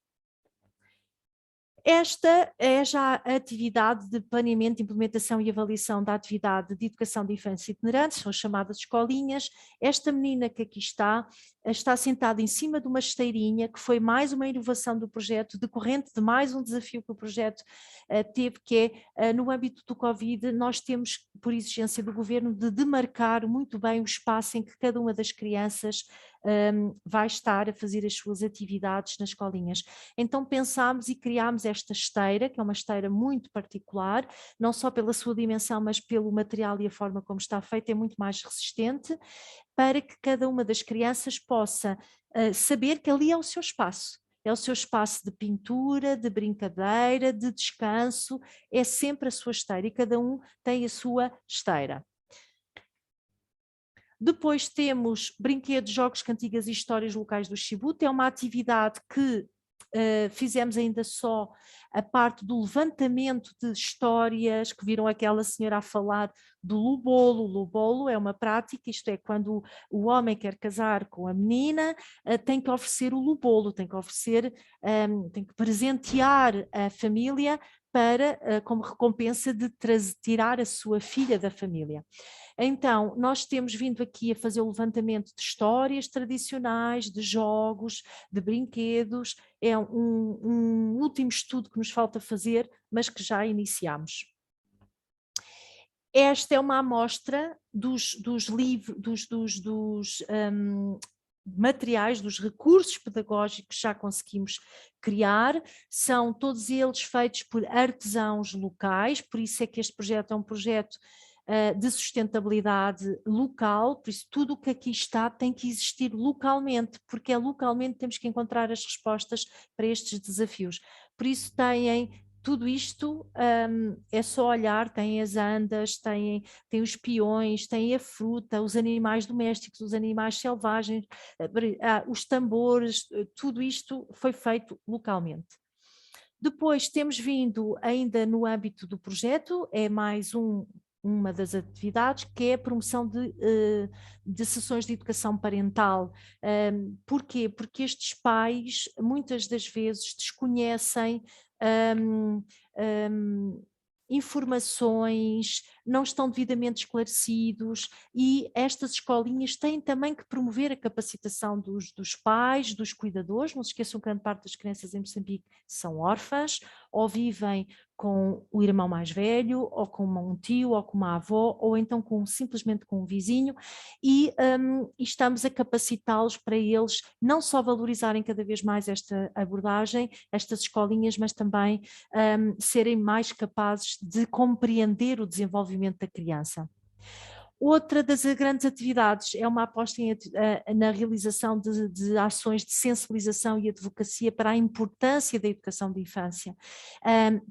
Esta é já a atividade de planeamento, implementação e avaliação da atividade de educação de infância itinerantes, são as chamadas escolinhas. Esta menina que aqui está sentada em cima de uma esteirinha, que foi mais uma inovação do projeto, decorrente de mais um desafio que o projeto teve, que é, no âmbito do Covid, nós temos, por exigência do governo, de demarcar muito bem o espaço em que cada uma das crianças vai estar a fazer as suas atividades nas escolinhas. Então pensámos e criámos esta esteira, que é uma esteira muito particular, não só pela sua dimensão, mas pelo material e a forma como está feita, é muito mais resistente, para que cada uma das crianças possa saber que ali é o seu espaço. É o seu espaço de pintura, de brincadeira, de descanso, é sempre a sua esteira e cada um tem a sua esteira. Depois temos brinquedos, jogos, cantigas e histórias locais do Chibute, é uma atividade que fizemos ainda só a parte do levantamento de histórias, que viram aquela senhora a falar do lubolo. O lubolo é uma prática, isto é, quando o homem quer casar com a menina, tem que oferecer o lubolo, tem que presentear a família para, como recompensa de tirar a sua filha da família. Então, nós temos vindo aqui a fazer o levantamento de histórias tradicionais, de jogos, de brinquedos, é um último estudo que nos falta fazer, mas que já iniciamos. Esta é uma amostra dos materiais, dos recursos pedagógicos que já conseguimos criar, são todos eles feitos por artesãos locais, por isso é que este projeto é um projeto de sustentabilidade local, por isso tudo o que aqui está tem que existir localmente, porque é localmente que temos que encontrar as respostas para estes desafios. Por isso têm tudo isto é só olhar, tem as andas, tem os peões, tem a fruta, os animais domésticos, os animais selvagens, os tambores, tudo isto foi feito localmente. Depois temos vindo, ainda no âmbito do projeto, é mais uma das atividades, que é a promoção de sessões de educação parental. Porquê? Porque estes pais muitas das vezes desconhecem informações, não estão devidamente esclarecidos, e estas escolinhas têm também que promover a capacitação dos pais, dos cuidadores. Não se esqueçam que grande parte das crianças em Moçambique são órfãs, ou vivem com o irmão mais velho, ou com um tio, ou com uma avó, ou então simplesmente com um vizinho, e estamos a capacitá-los para eles não só valorizarem cada vez mais esta abordagem, estas escolinhas, mas também serem mais capazes de compreender o desenvolvimento da criança. Outra das grandes atividades é uma aposta na realização de ações de sensibilização e advocacia para a importância da educação de infância,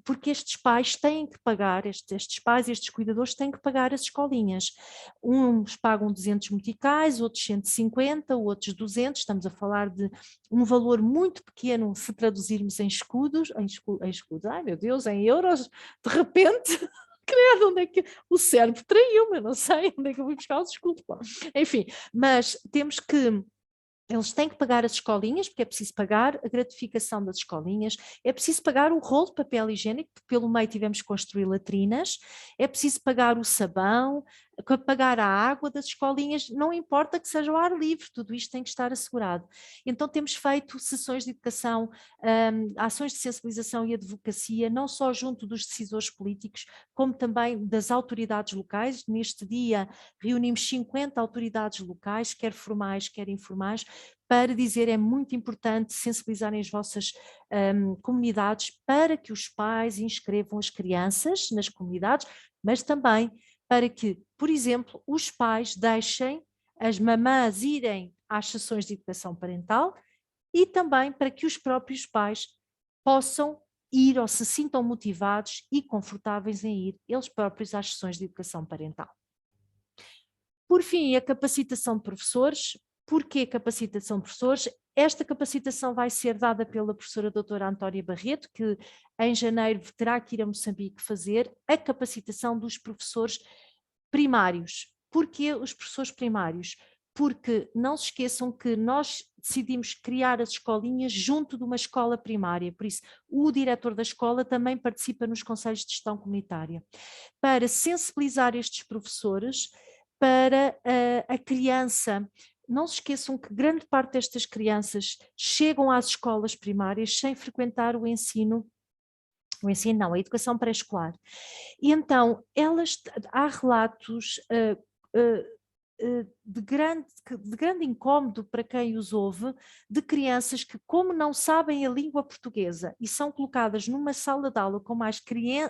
porque estes pais têm que pagar, estes pais, estes cuidadores têm que pagar as escolinhas. Uns pagam 200 meticais, outros 150, outros 200, estamos a falar de um valor muito pequeno se traduzirmos em escudos, ai meu Deus, em euros, de repente... Credo, onde é que o cérebro traiu, mas não sei onde é que eu vou buscar os escudos. Enfim, mas temos que... Eles têm que pagar as escolinhas, porque é preciso pagar a gratificação das escolinhas, é preciso pagar o rolo de papel higiênico, porque pelo meio tivemos que construir latrinas, é preciso pagar o sabão, pagar a água das escolinhas, não importa que seja ao ar livre, tudo isto tem que estar assegurado. Então temos feito sessões de educação, ações de sensibilização e advocacia, não só junto dos decisores políticos, como também das autoridades locais. Neste dia reunimos 50 autoridades locais, quer formais, quer informais, para dizer é muito importante sensibilizarem as vossas comunidades para que os pais inscrevam as crianças nas comunidades, mas também para que, por exemplo, os pais deixem as mamãs irem às sessões de educação parental e também para que os próprios pais possam ir ou se sintam motivados e confortáveis em ir eles próprios às sessões de educação parental. Por fim, a capacitação de professores. Porquê capacitação de professores? Esta capacitação vai ser dada pela professora doutora Antónia Barreto, que em janeiro terá que ir a Moçambique fazer a capacitação dos professores primários. Porquê os professores primários? Porque não se esqueçam que nós decidimos criar as escolinhas junto de uma escola primária, por isso o diretor da escola também participa nos conselhos de gestão comunitária, para sensibilizar estes professores para a criança. Não se esqueçam que grande parte destas crianças chegam às escolas primárias sem frequentar o ensino não, a educação pré-escolar. E então, há relatos de grande incómodo para quem os ouve, de crianças que, como não sabem a língua portuguesa e são colocadas numa sala de aula com mais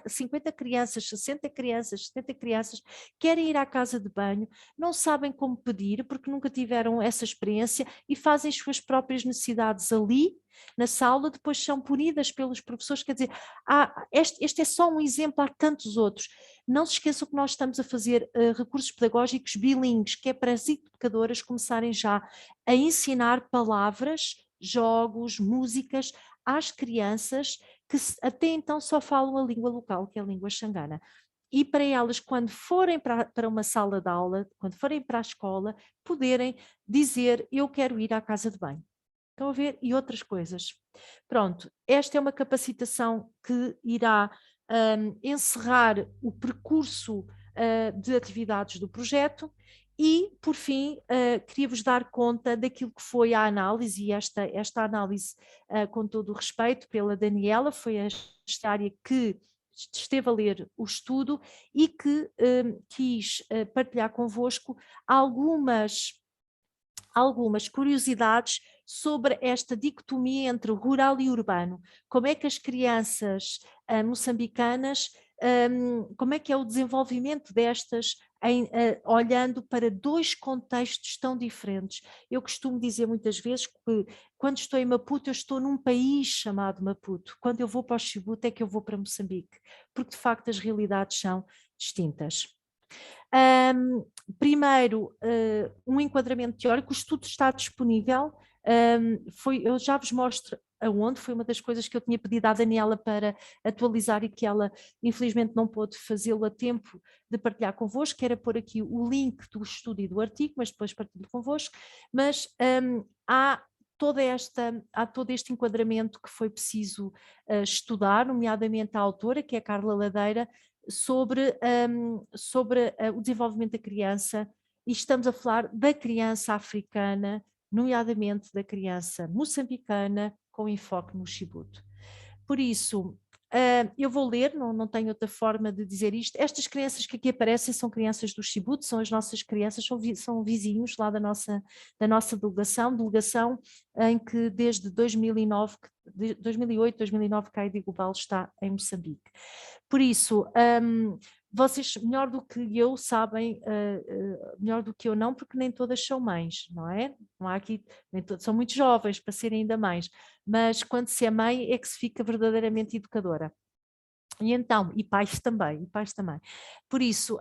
50 crianças, 60 crianças, 70 crianças, querem ir à casa de banho, não sabem como pedir porque nunca tiveram essa experiência e fazem as suas próprias necessidades ali, na sala, depois são punidas pelos professores. Quer dizer, este é só um exemplo, há tantos outros. Não se esqueçam que nós estamos a fazer recursos pedagógicos bilíngues, que é para as educadoras começarem já a ensinar palavras, jogos, músicas às crianças que até então só falam a língua local, que é a língua xangana. E para elas, quando forem para uma sala de aula, quando forem para a escola, poderem dizer: eu quero ir à casa de banho. Estão a ver? E outras coisas. Pronto, esta é uma capacitação que irá encerrar o percurso de atividades do projeto e, por fim, queria-vos dar conta daquilo que foi a análise, e esta análise, com todo o respeito pela Daniela, foi a área que esteve a ler o estudo e que quis partilhar convosco algumas curiosidades sobre esta dicotomia entre rural e urbano. Como é que as crianças moçambicanas como é que é o desenvolvimento destas, olhando para dois contextos tão diferentes. Eu costumo dizer muitas vezes que quando estou em Maputo, eu estou num país chamado Maputo. Quando eu vou para o Chibute é que eu vou para Moçambique, porque de facto as realidades são distintas. Primeiro, um enquadramento teórico, o estudo está disponível, eu já vos mostro aonde, foi uma das coisas que eu tinha pedido à Daniela para atualizar e que ela infelizmente não pôde fazê-lo a tempo de partilhar convosco, que era pôr aqui o link do estudo e do artigo, mas depois partilho convosco, mas há todo este enquadramento que foi preciso estudar, nomeadamente a autora, que é a Carla Ladeira, sobre o desenvolvimento da criança, e estamos a falar da criança africana, nomeadamente da criança moçambicana, com enfoque no Chibute. Por isso, eu vou ler, não tenho outra forma de dizer isto. Estas crianças que aqui aparecem são crianças do Chibute, são as nossas crianças, são vizinhos lá da nossa delegação em que desde 2008, 2009, que a ID Global está em Moçambique. Por isso, vocês melhor do que eu sabem, melhor do que eu não, porque nem todas são mães, não é? Não há aqui, são muito jovens para serem ainda mães, mas quando se é mãe é que se fica verdadeiramente educadora. E então, e pais também. Por isso,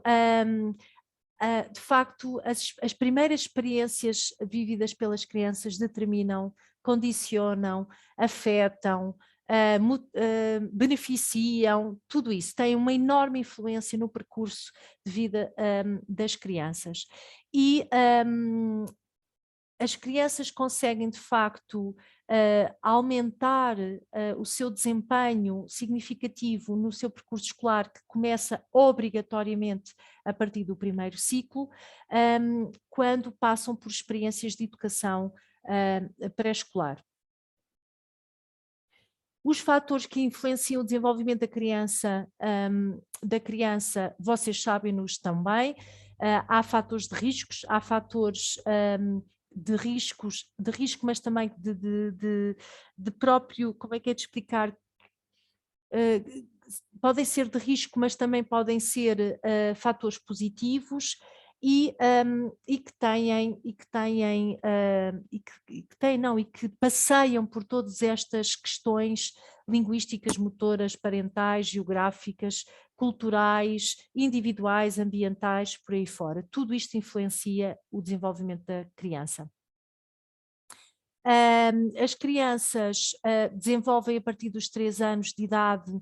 de facto, as primeiras experiências vividas pelas crianças determinam, condicionam, afetam, beneficiam, tudo isso tem uma enorme influência no percurso de vida das crianças. E as crianças conseguem, de facto, aumentar o seu desempenho significativo no seu percurso escolar, que começa obrigatoriamente a partir do primeiro ciclo, quando passam por experiências de educação pré-escolar. Os fatores que influenciam o desenvolvimento da criança, vocês sabem-nos também. Há fatores de riscos, há fatores de risco, mas também de próprio, como é que é de explicar? Podem ser de risco, mas também podem ser fatores positivos e que passeiam por todas estas questões linguísticas, motoras, parentais, geográficas, culturais, individuais, ambientais, por aí fora. Tudo isto influencia o desenvolvimento da criança. As crianças desenvolvem a partir dos 3 anos de idade,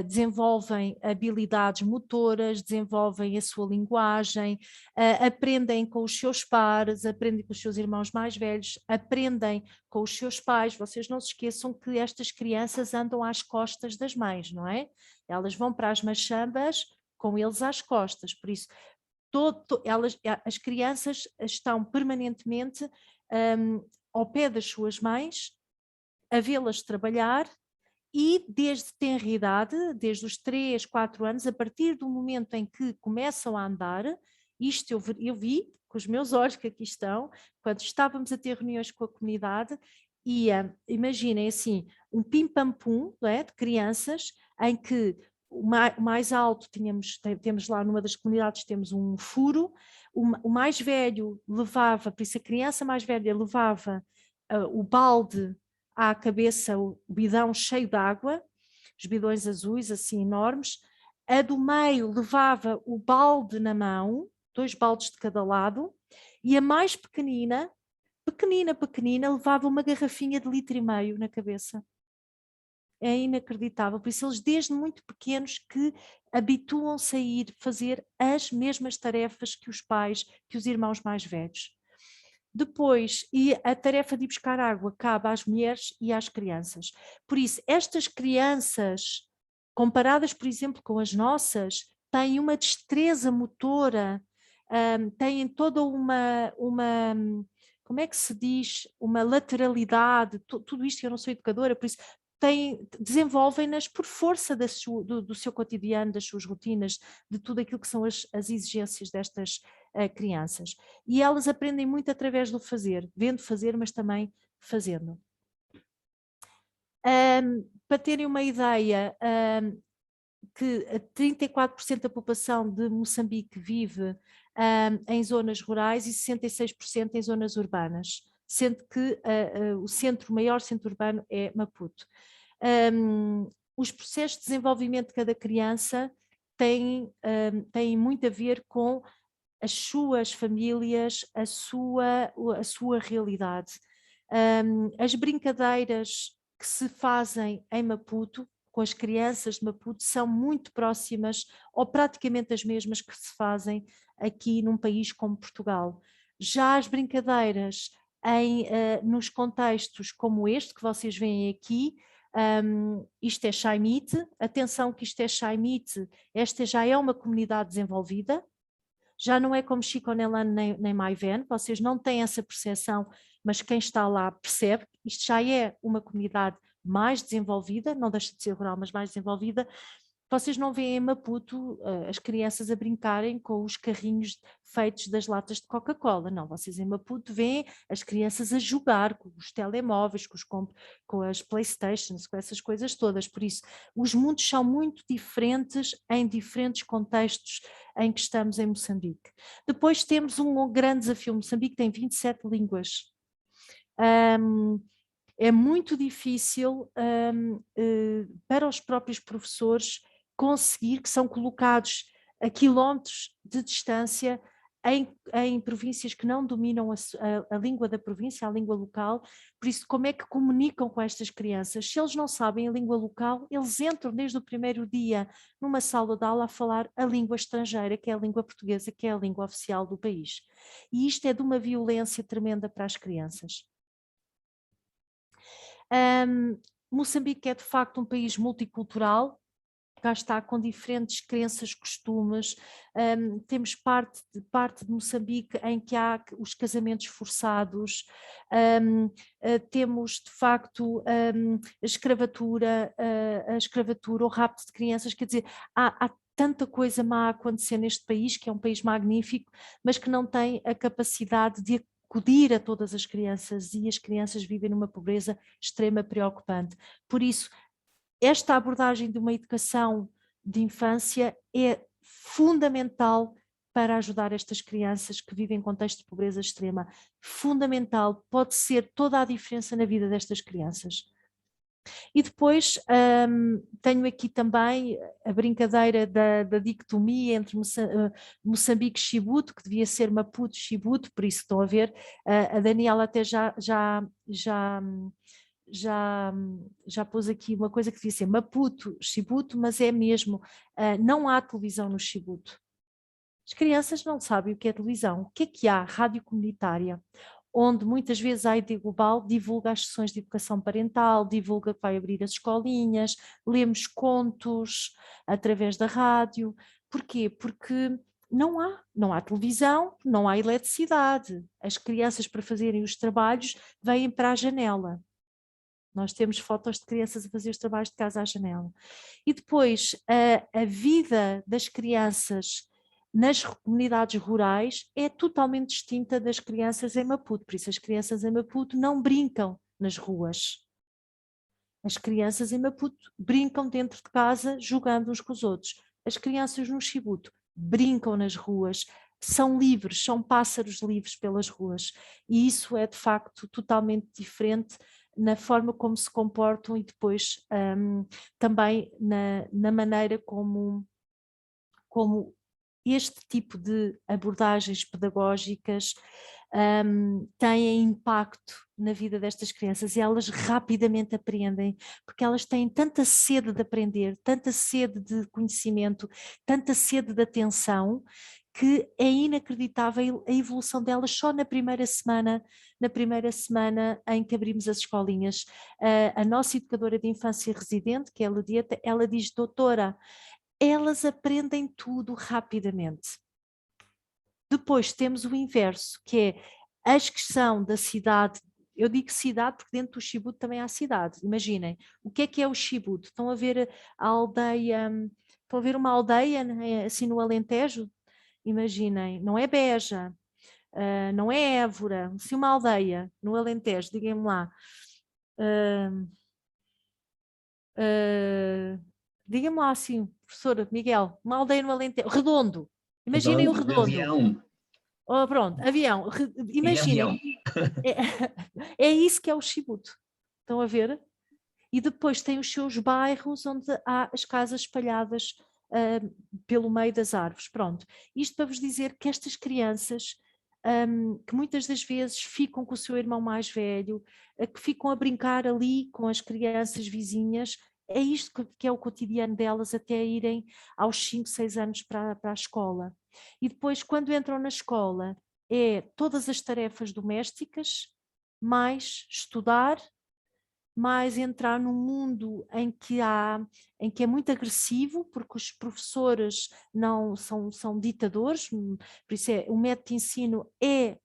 desenvolvem habilidades motoras, desenvolvem a sua linguagem, aprendem com os seus pares, aprendem com os seus irmãos mais velhos, aprendem com os seus pais. Vocês não se esqueçam que estas crianças andam às costas das mães, não é? Elas vão para as machambas com eles às costas, por isso as crianças estão permanentemente ao pé das suas mães, a vê-las trabalhar e desde tenra idade, desde os 3, 4 anos, a partir do momento em que começam a andar, isto eu vi com os meus olhos que aqui estão, quando estávamos a ter reuniões com a comunidade, e imaginem assim, um pim-pam-pum, de crianças, em que o mais alto temos lá numa das comunidades, temos um furo, o mais velho levava, por isso a criança mais velha levava o balde à cabeça, o bidão cheio de água, os bidões azuis assim enormes, a do meio levava o balde na mão, 2 baldes de cada lado, e a mais pequenina, levava uma garrafinha de 1,5 litros na cabeça. É inacreditável, por isso eles desde muito pequenos que habituam-se a ir fazer as mesmas tarefas que os pais, que os irmãos mais velhos. Depois, e a tarefa de ir buscar água cabe às mulheres e às crianças. Por isso, estas crianças, comparadas, por exemplo, com as nossas, têm uma destreza motora, têm toda uma como é que se diz, uma lateralidade, tudo isto, eu não sou educadora, por isso desenvolvem-nas por força do seu cotidiano, das suas rotinas, de tudo aquilo que são as exigências destas crianças. E elas aprendem muito através do fazer, vendo fazer, mas também fazendo. Para terem uma ideia, que 34% da população de Moçambique vive em zonas rurais e 66% em zonas urbanas, sendo que o maior centro urbano é Maputo. Os processos de desenvolvimento de cada criança têm muito a ver com as suas famílias, a sua realidade. As brincadeiras que se fazem em Maputo, com as crianças de Maputo, são muito próximas ou praticamente as mesmas que se fazem aqui num país como Portugal. Já as brincadeiras nos contextos como este que vocês veem aqui, isto é Chaimite, atenção que isto é Chaimite, esta já é uma comunidade desenvolvida, já não é como Chiconelane nem Maiven, vocês não têm essa percepção, mas quem está lá percebe, isto já é uma comunidade mais desenvolvida, não deixa de ser rural, mas mais desenvolvida. Vocês não veem em Maputo as crianças a brincarem com os carrinhos feitos das latas de Coca-Cola, não, vocês em Maputo veem as crianças a jogar com os telemóveis, com as Playstations, com essas coisas todas, por isso os mundos são muito diferentes em diferentes contextos em que estamos em Moçambique. Depois temos um grande desafio, Moçambique tem 27 línguas. É muito difícil para os próprios professores conseguir, que são colocados a quilómetros de distância em províncias que não dominam a língua da província, a língua local, por isso como é que comunicam com estas crianças? Se eles não sabem a língua local, eles entram desde o primeiro dia numa sala de aula a falar a língua estrangeira, que é a língua portuguesa, que é a língua oficial do país. E isto é de uma violência tremenda para as crianças. Moçambique é de facto um país multicultural, cá está com diferentes crenças, costumes, temos parte de Moçambique em que há os casamentos forçados, temos de facto a escravatura, o rapto de crianças, quer dizer, há tanta coisa má a acontecer neste país, que é um país magnífico, mas que não tem a capacidade de acudir a todas as crianças, e as crianças vivem numa pobreza extrema, preocupante. Por isso, esta abordagem de uma educação de infância é fundamental para ajudar estas crianças que vivem em contexto de pobreza extrema. Fundamental, pode ser toda a diferença na vida destas crianças. E depois tenho aqui também a brincadeira da dicotomia entre Moçambique e Chibuto, que devia ser Maputo e Chibuto, por isso estão a ver, a Daniela até já pôs aqui uma coisa que devia ser Maputo, Chibuto, mas é mesmo, não há televisão no Chibuto. As crianças não sabem o que é televisão. O que há? Rádio comunitária, onde muitas vezes a ID Global divulga as sessões de educação parental, divulga que vai abrir as escolinhas, lemos contos através da rádio. Porquê? Porque não há televisão, não há eletricidade. As crianças, para fazerem os trabalhos, vêm para a janela. Nós temos fotos de crianças a fazer os trabalhos de casa à janela. E depois, a vida das crianças nas comunidades rurais é totalmente distinta das crianças em Maputo. Por isso, as crianças em Maputo não brincam nas ruas. As crianças em Maputo brincam dentro de casa, jogando uns com os outros. As crianças no Chibuto brincam nas ruas, são livres, são pássaros livres pelas ruas. E isso é, de facto, totalmente diferente na forma como se comportam e depois também na maneira como este tipo de abordagens pedagógicas têm impacto na vida destas crianças, e elas rapidamente aprendem, porque elas têm tanta sede de aprender, tanta sede de conhecimento, tanta sede de atenção, que é inacreditável a evolução delas só na primeira semana em que abrimos as escolinhas. A nossa educadora de infância residente, que é a Ludieta, ela diz: doutora, elas aprendem tudo rapidamente. Depois temos o inverso, que é a expressão da cidade. Eu digo cidade porque dentro do Chibuto também há cidade. Imaginem, o que é o Chibuto? Estão a ver a aldeia, estão a ver uma aldeia, né, assim no Alentejo? Imaginem, não é Beja, não é Évora, assim uma aldeia no Alentejo, digam-me lá. Digam-me lá assim, professor Miguel, uma aldeia no Alentejo, Redondo. Imaginem o Redondo. Avião. Oh, pronto, avião. Imaginem. É isso que é o Chibuto. Estão a ver? E depois tem os seus bairros onde há as casas espalhadas pelo meio das árvores. Pronto. Isto para vos dizer que estas crianças, que muitas das vezes ficam com o seu irmão mais velho, que ficam a brincar ali com as crianças vizinhas, é isto que é o cotidiano delas até irem aos 5, 6 anos para a escola. E depois, quando entram na escola, é todas as tarefas domésticas, mais estudar, mais entrar num mundo em que é muito agressivo, porque os professores não são ditadores, por isso o método de ensino é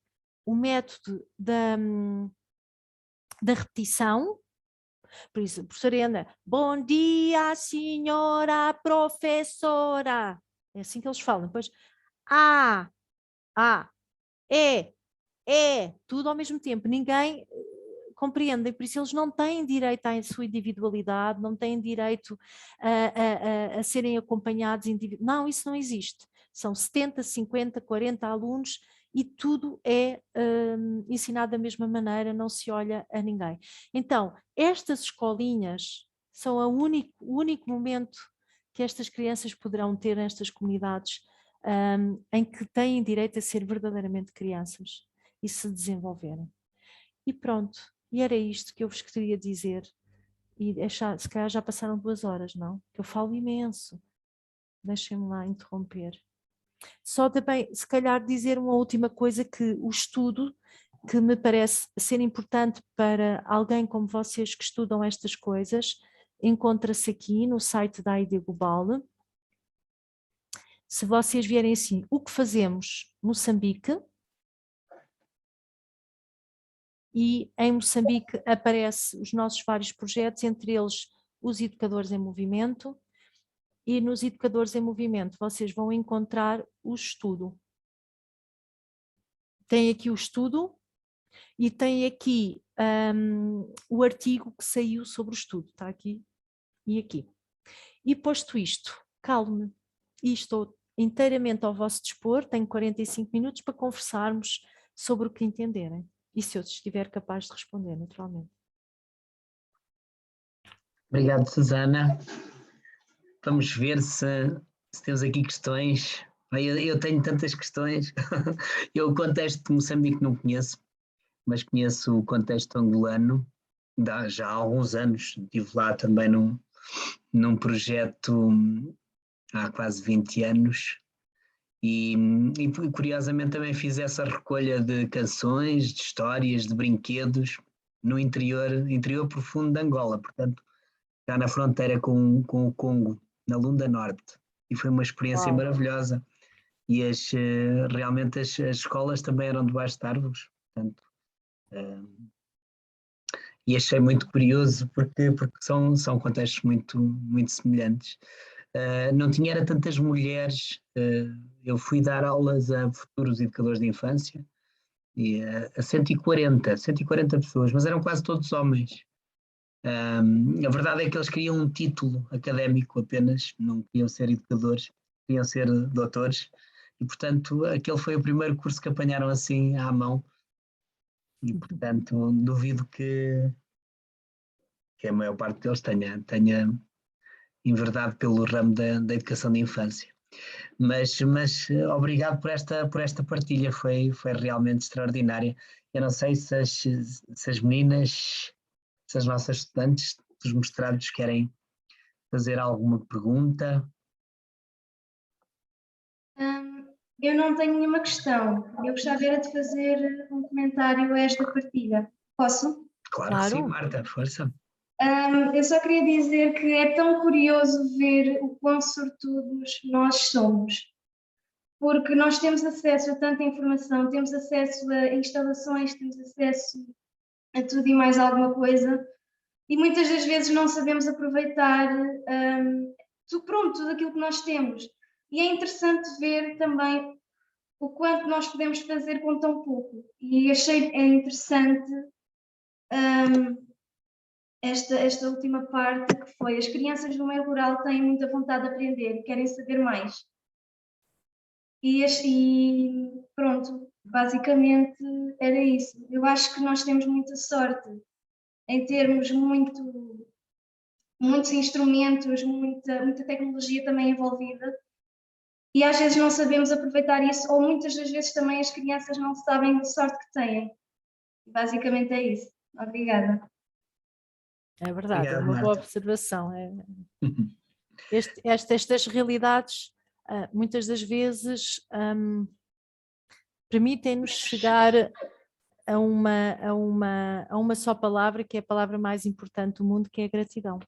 o método da repetição. Por isso, a professora anda, bom dia, senhora professora. É assim que eles falam. Depois, tudo ao mesmo tempo. Ninguém compreende, e por isso eles não têm direito à sua individualidade, não têm direito a serem acompanhados individualmente. Não, isso não existe. São 70, 50, 40 alunos e tudo é ensinado da mesma maneira, não se olha a ninguém. Então, estas escolinhas são o único momento que estas crianças poderão ter nestas comunidades em que têm direito a ser verdadeiramente crianças e se desenvolverem. E pronto, e era isto que eu vos queria dizer. E se calhar já passaram 2 horas, não? Que eu falo imenso. Deixem-me lá interromper. Só também, se calhar, dizer uma última coisa, que o estudo, que me parece ser importante para alguém como vocês que estudam estas coisas, encontra-se aqui no site da ID Global. Se vocês vierem assim, o que fazemos Moçambique, e em Moçambique aparecem os nossos vários projetos, entre eles os Educadores em Movimento, e nos Educadores em Movimento vocês vão encontrar o estudo. Tem aqui o estudo e tem aqui o artigo que saiu sobre o estudo, está aqui e aqui. E posto isto, calme, e estou inteiramente ao vosso dispor, tenho 45 minutos para conversarmos sobre o que entenderem. E se eu estiver capaz de responder, naturalmente. Obrigado, Susana. Vamos ver se temos aqui questões. Eu tenho tantas questões. Eu o contexto de Moçambique não conheço, mas conheço o contexto angolano. Já há alguns anos estive lá também num projeto há quase 20 anos. E curiosamente também fiz essa recolha de canções, de histórias, de brinquedos no interior profundo de Angola, portanto, já na fronteira com o Congo, na Lunda Norte. E foi uma experiência maravilhosa. E realmente as escolas também eram debaixo de árvores, portanto, e achei muito curioso porque são contextos muito, muito semelhantes. Não tinha tantas mulheres, eu fui dar aulas a futuros educadores de infância, e a 140 pessoas, mas eram quase todos homens. A verdade é que eles queriam um título académico apenas, não queriam ser educadores, queriam ser doutores, e portanto aquele foi o primeiro curso que apanharam assim à mão, e portanto duvido que a maior parte deles tenha enverdado pelo ramo da educação de infância. Mas obrigado por esta partilha, foi realmente extraordinária. Eu não sei se as meninas, se as nossas estudantes dos mestrados querem fazer alguma pergunta. Eu não tenho nenhuma questão. Eu gostava era de fazer um comentário a esta partilha. Posso? Claro que sim, Marta, força. Eu só queria dizer que é tão curioso ver o quão sortudos nós somos, porque nós temos acesso a tanta informação, temos acesso a instalações, temos acesso a tudo e mais alguma coisa, e muitas das vezes não sabemos aproveitar tudo aquilo que nós temos. E é interessante ver também o quanto nós podemos fazer com tão pouco. E achei interessante esta última parte, que foi: as crianças do meio rural têm muita vontade de aprender, querem saber mais. E pronto, basicamente era isso. Eu acho que nós temos muita sorte em termos muitos instrumentos, muita tecnologia também envolvida, e às vezes não sabemos aproveitar isso, ou muitas das vezes também as crianças não sabem a sorte que têm. Basicamente é isso. Obrigada. É verdade, Obrigado, é uma boa Marta. observação. Estas realidades, muitas das vezes, permitem-nos chegar a uma só palavra, que é a palavra mais importante do mundo, que é a gratidão.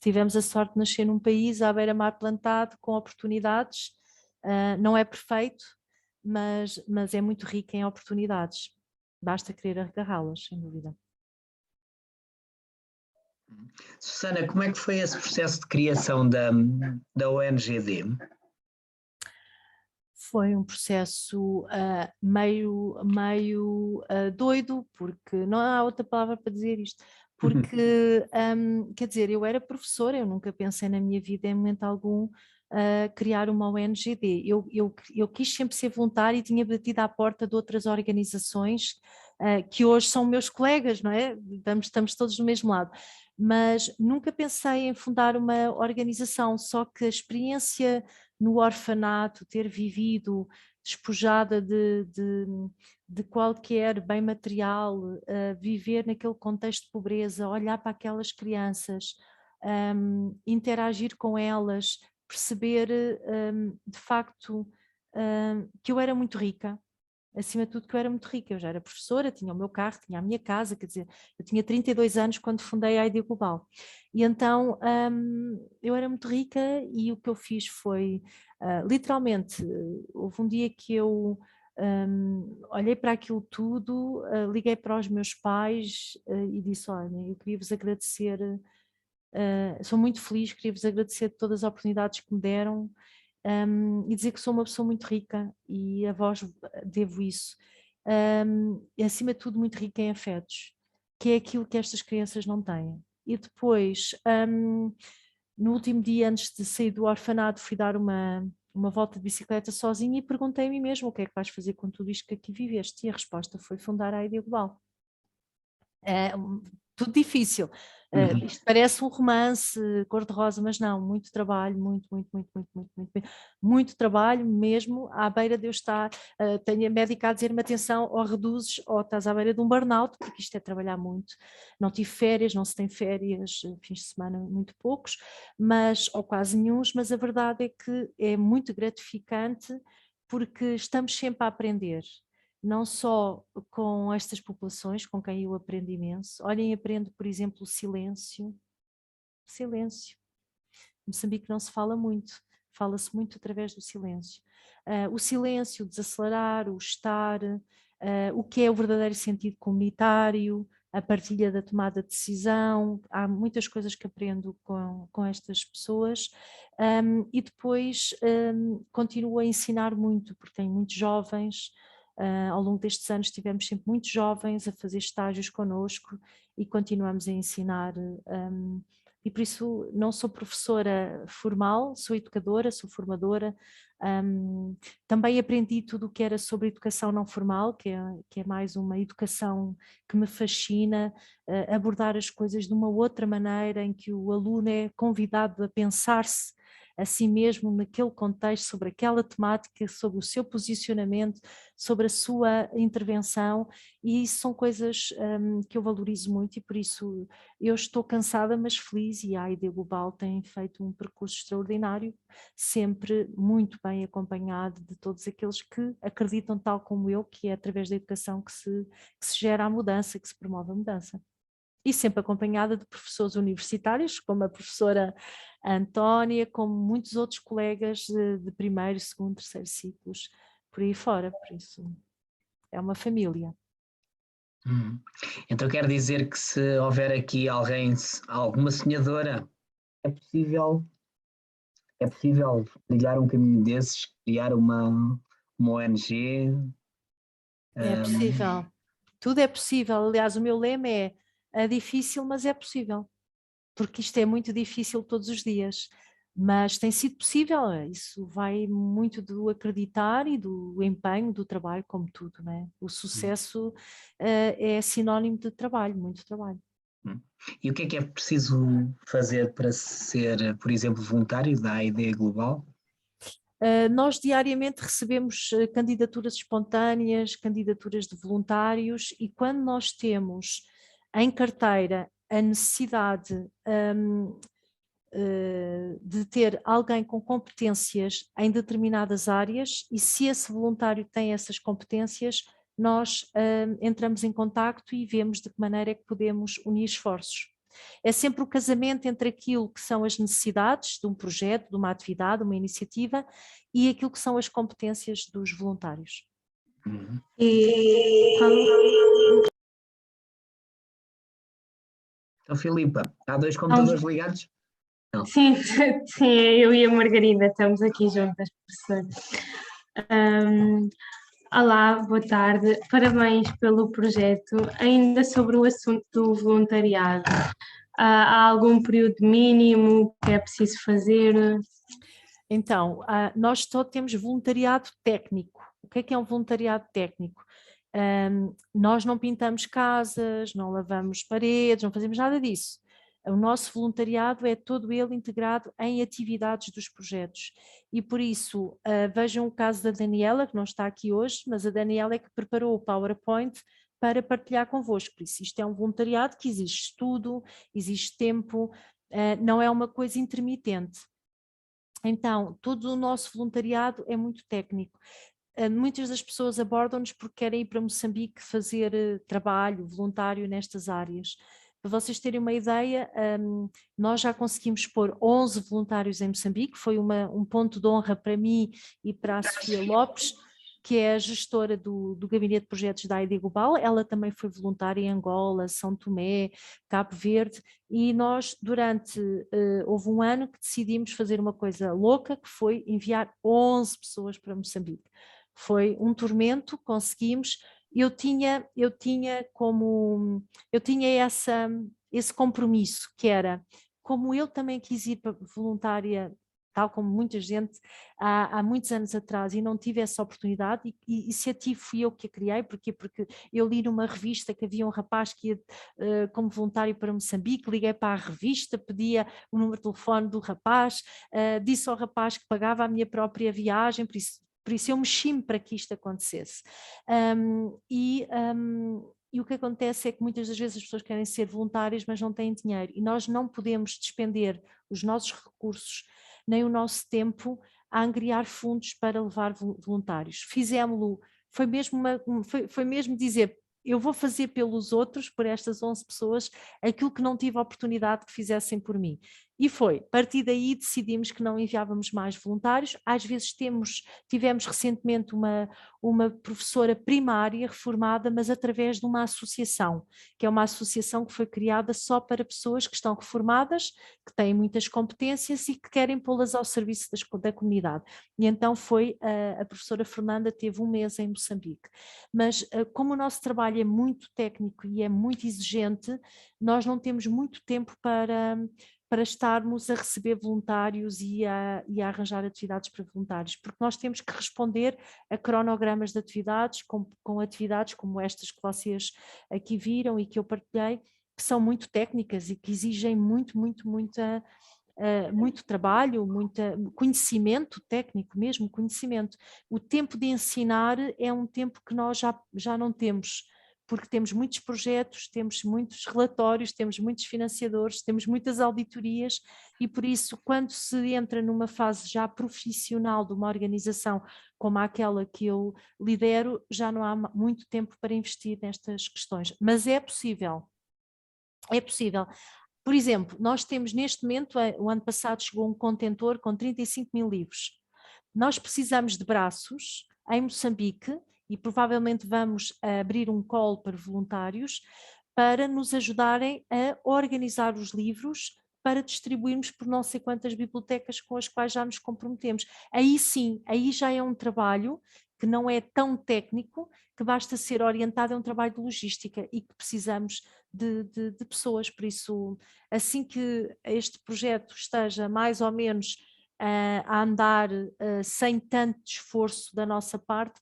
Tivemos a sorte de nascer num país à beira-mar plantado, com oportunidades. Não é perfeito, mas é muito rico em oportunidades. Basta querer agarrá-las, sem dúvida. Susana, como é que foi esse processo de criação da ONGD? Foi um processo meio doido, porque não há outra palavra para dizer isto, porque, quer dizer, eu era professora, eu nunca pensei na minha vida em momento algum criar uma ONGD. Eu quis sempre ser voluntária e tinha batido à porta de outras organizações que hoje são meus colegas, não é? Estamos todos do mesmo lado. Mas nunca pensei em fundar uma organização, só que a experiência no orfanato, ter vivido despojada de qualquer bem material, viver naquele contexto de pobreza, olhar para aquelas crianças, interagir com elas, perceber de facto que eu era muito rica. Acima de tudo que eu era muito rica, eu já era professora, tinha o meu carro, tinha a minha casa, quer dizer, eu tinha 32 anos quando fundei a ID Global. E então eu era muito rica e o que eu fiz foi, literalmente, houve um dia que eu olhei para aquilo tudo, liguei para os meus pais e disse: olha, eu queria vos agradecer, sou muito feliz, queria vos agradecer de todas as oportunidades que me deram. E dizer que sou uma pessoa muito rica e a vós devo isso. E acima de tudo muito rica em afetos, que é aquilo que estas crianças não têm. E depois, no último dia antes de sair do orfanato, fui dar uma volta de bicicleta sozinha e perguntei a mim mesma: o que é que vais fazer com tudo isto que aqui viveste? E a resposta foi fundar a ID Global. Tudo difícil. Isto parece um romance cor-de-rosa, mas não, muito trabalho, muito trabalho mesmo, à beira de eu estar, tenho a médica a dizer-me: atenção, ou reduzes ou estás à beira de um burnout, porque isto é trabalhar muito. Não tive férias, não se tem férias, fins de semana muito poucos, ou quase nenhuns, mas a verdade é que é muito gratificante, porque estamos sempre a aprender. Não só com estas populações, com quem eu aprendo imenso. Olhem, aprendo, por exemplo, o silêncio. Silêncio. Em Moçambique não se fala muito, fala-se muito através do silêncio. O silêncio, o desacelerar, o estar, o que é o verdadeiro sentido comunitário, a partilha da tomada de decisão. Há muitas coisas que aprendo com estas pessoas. E depois continuo a ensinar muito, porque tenho muitos jovens. Ao longo destes anos tivemos sempre muitos jovens a fazer estágios connosco e continuamos a ensinar, e por isso não sou professora formal, sou educadora, sou formadora. Também aprendi tudo o que era sobre educação não formal, que é mais uma educação que me fascina, abordar as coisas de uma outra maneira, em que o aluno é convidado a pensar-se a si mesmo naquele contexto, sobre aquela temática, sobre o seu posicionamento, sobre a sua intervenção, e isso são coisas que eu valorizo muito, e por isso eu estou cansada, mas feliz, e a ID Global tem feito um percurso extraordinário, sempre muito bem acompanhado de todos aqueles que acreditam, tal como eu, que é através da educação que se gera a mudança, que se promove a mudança. E sempre acompanhada de professores universitários, como a professora Antónia, como muitos outros colegas de primeiro, segundo, terceiro ciclos, por aí fora, por isso é uma família. Então quer dizer que, se houver aqui alguma sonhadora, é possível trilhar um caminho desses, criar uma ONG? É possível, tudo é possível. Aliás, o meu lema é: É difícil, mas é possível, porque isto é muito difícil todos os dias. Mas tem sido possível, isso vai muito do acreditar e do empenho, do trabalho, como tudo, não é? O sucesso é sinónimo de trabalho, muito trabalho. E o que é preciso fazer para ser, por exemplo, voluntário da AID Global? Nós diariamente recebemos candidaturas espontâneas, candidaturas de voluntários, e quando nós temos em carteira a necessidade de ter alguém com competências em determinadas áreas, e se esse voluntário tem essas competências, nós entramos em contacto e vemos de que maneira é que podemos unir esforços. É sempre o casamento entre aquilo que são as necessidades de um projeto, de uma atividade, uma iniciativa, e aquilo que são as competências dos voluntários. Então, Filipa, há 2 computadores ligados? Não. Sim, sim, eu e a Margarida estamos aqui juntas, professor. Olá, boa tarde, parabéns pelo projeto. Ainda sobre o assunto do voluntariado, há algum período mínimo que é preciso fazer? Então, nós só temos voluntariado técnico. O que é um voluntariado técnico? Nós não pintamos casas, não lavamos paredes, não fazemos nada disso. O nosso voluntariado é todo ele integrado em atividades dos projetos, e por isso vejam o caso da Daniela, que não está aqui hoje, mas a Daniela é que preparou o PowerPoint para partilhar convosco. Por isso, isto é um voluntariado que exige estudo, exige tempo, não é uma coisa intermitente. Então, todo o nosso voluntariado é muito técnico. Muitas das pessoas abordam-nos porque querem ir para Moçambique fazer trabalho voluntário nestas áreas. Para vocês terem uma ideia, nós já conseguimos pôr 11 voluntários em Moçambique, foi um ponto de honra para mim e para a Sofia Lopes, que é a gestora do Gabinete de Projetos da AID Global. Ela também foi voluntária em Angola, São Tomé, Cabo Verde, e nós houve um ano que decidimos fazer uma coisa louca, que foi enviar 11 pessoas para Moçambique. Foi um tormento, conseguimos. Eu tinha esse compromisso, que era, como eu também quis ir para voluntária, tal como muita gente, há muitos anos atrás, e não tive essa oportunidade, e se a tive fui eu que a criei. Porquê? Porque eu li numa revista que havia um rapaz que ia como voluntário para Moçambique, liguei para a revista, pedia o número de telefone do rapaz, disse ao rapaz que pagava a minha própria viagem, por isso eu mexi-me para que isto acontecesse. E o que acontece é que muitas das vezes as pessoas querem ser voluntárias, mas não têm dinheiro, e nós não podemos despender os nossos recursos, nem o nosso tempo, a angriar fundos para levar voluntários. Fizemos-lo, foi mesmo dizer: eu vou fazer pelos outros, por estas 11 pessoas, aquilo que não tive a oportunidade que fizessem por mim. E foi, a partir daí decidimos que não enviávamos mais voluntários. Às vezes tivemos recentemente uma professora primária reformada, mas através de uma associação, que é uma associação que foi criada só para pessoas que estão reformadas, que têm muitas competências e que querem pô-las ao serviço da comunidade. E então a professora Fernanda teve um mês em Moçambique. Mas como o nosso trabalho é muito técnico e é muito exigente, nós não temos muito tempo para estarmos a receber voluntários e a arranjar atividades para voluntários, porque nós temos que responder a cronogramas de atividades, com atividades como estas que vocês aqui viram e que eu partilhei, que são muito técnicas e que exigem muito trabalho, muito conhecimento técnico mesmo, conhecimento. O tempo de ensinar é um tempo que nós já não temos, porque temos muitos projetos, temos muitos relatórios, temos muitos financiadores, temos muitas auditorias, e por isso, quando se entra numa fase já profissional de uma organização como aquela que eu lidero, já não há muito tempo para investir nestas questões. Mas é possível. É possível. Por exemplo, nós temos neste momento, o ano passado chegou um contentor com 35 mil livros. Nós precisamos de braços em Moçambique, e provavelmente vamos abrir um call para voluntários para nos ajudarem a organizar os livros para distribuirmos por não sei quantas bibliotecas com as quais já nos comprometemos. Aí sim, aí já é um trabalho que não é tão técnico, que basta ser orientado a um trabalho de logística e que precisamos de pessoas. Por isso, assim que este projeto esteja mais ou menos a andar sem tanto esforço da nossa parte,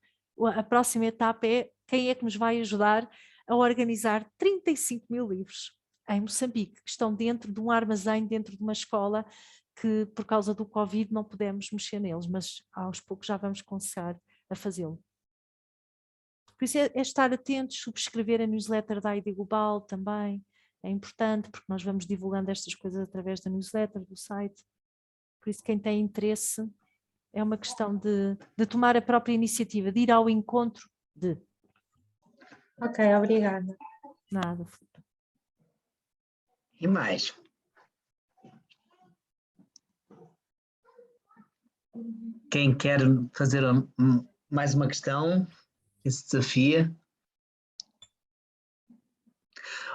a próxima etapa é quem é que nos vai ajudar a organizar 35 mil livros em Moçambique, que estão dentro de um armazém, dentro de uma escola, que por causa do Covid não pudemos mexer neles, mas aos poucos já vamos começar a fazê-lo. Por isso é estar atentos, subscrever a newsletter da ID Global também, é importante, porque nós vamos divulgando estas coisas através da newsletter, do site. Por isso quem tem interesse, é uma questão de tomar a própria iniciativa, de ir ao encontro de. Ok, obrigada. Nada, Filipe. E mais? Quem quer fazer mais uma questão, esse desafia?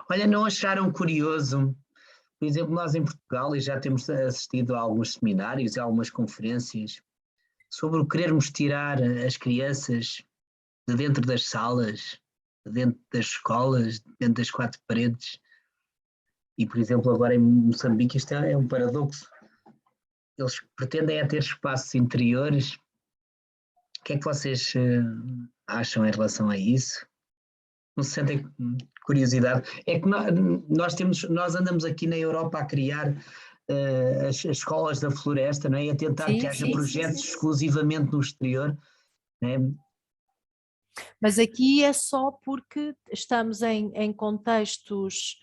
Olha, não acharam curioso, por exemplo, nós em Portugal, e já temos assistido a alguns seminários e algumas conferências, sobre o querermos tirar as crianças de dentro das salas, de dentro das escolas, de dentro das quatro paredes. E, por exemplo, agora em Moçambique isto é um paradoxo. Eles pretendem ter espaços interiores. O que é que vocês acham em relação a isso? Não se sentem curiosidade? É que nós andamos aqui na Europa a criar as escolas da floresta, não é? E a tentar que haja projetos exclusivamente no exterior. Não é? Mas aqui é só porque estamos em contextos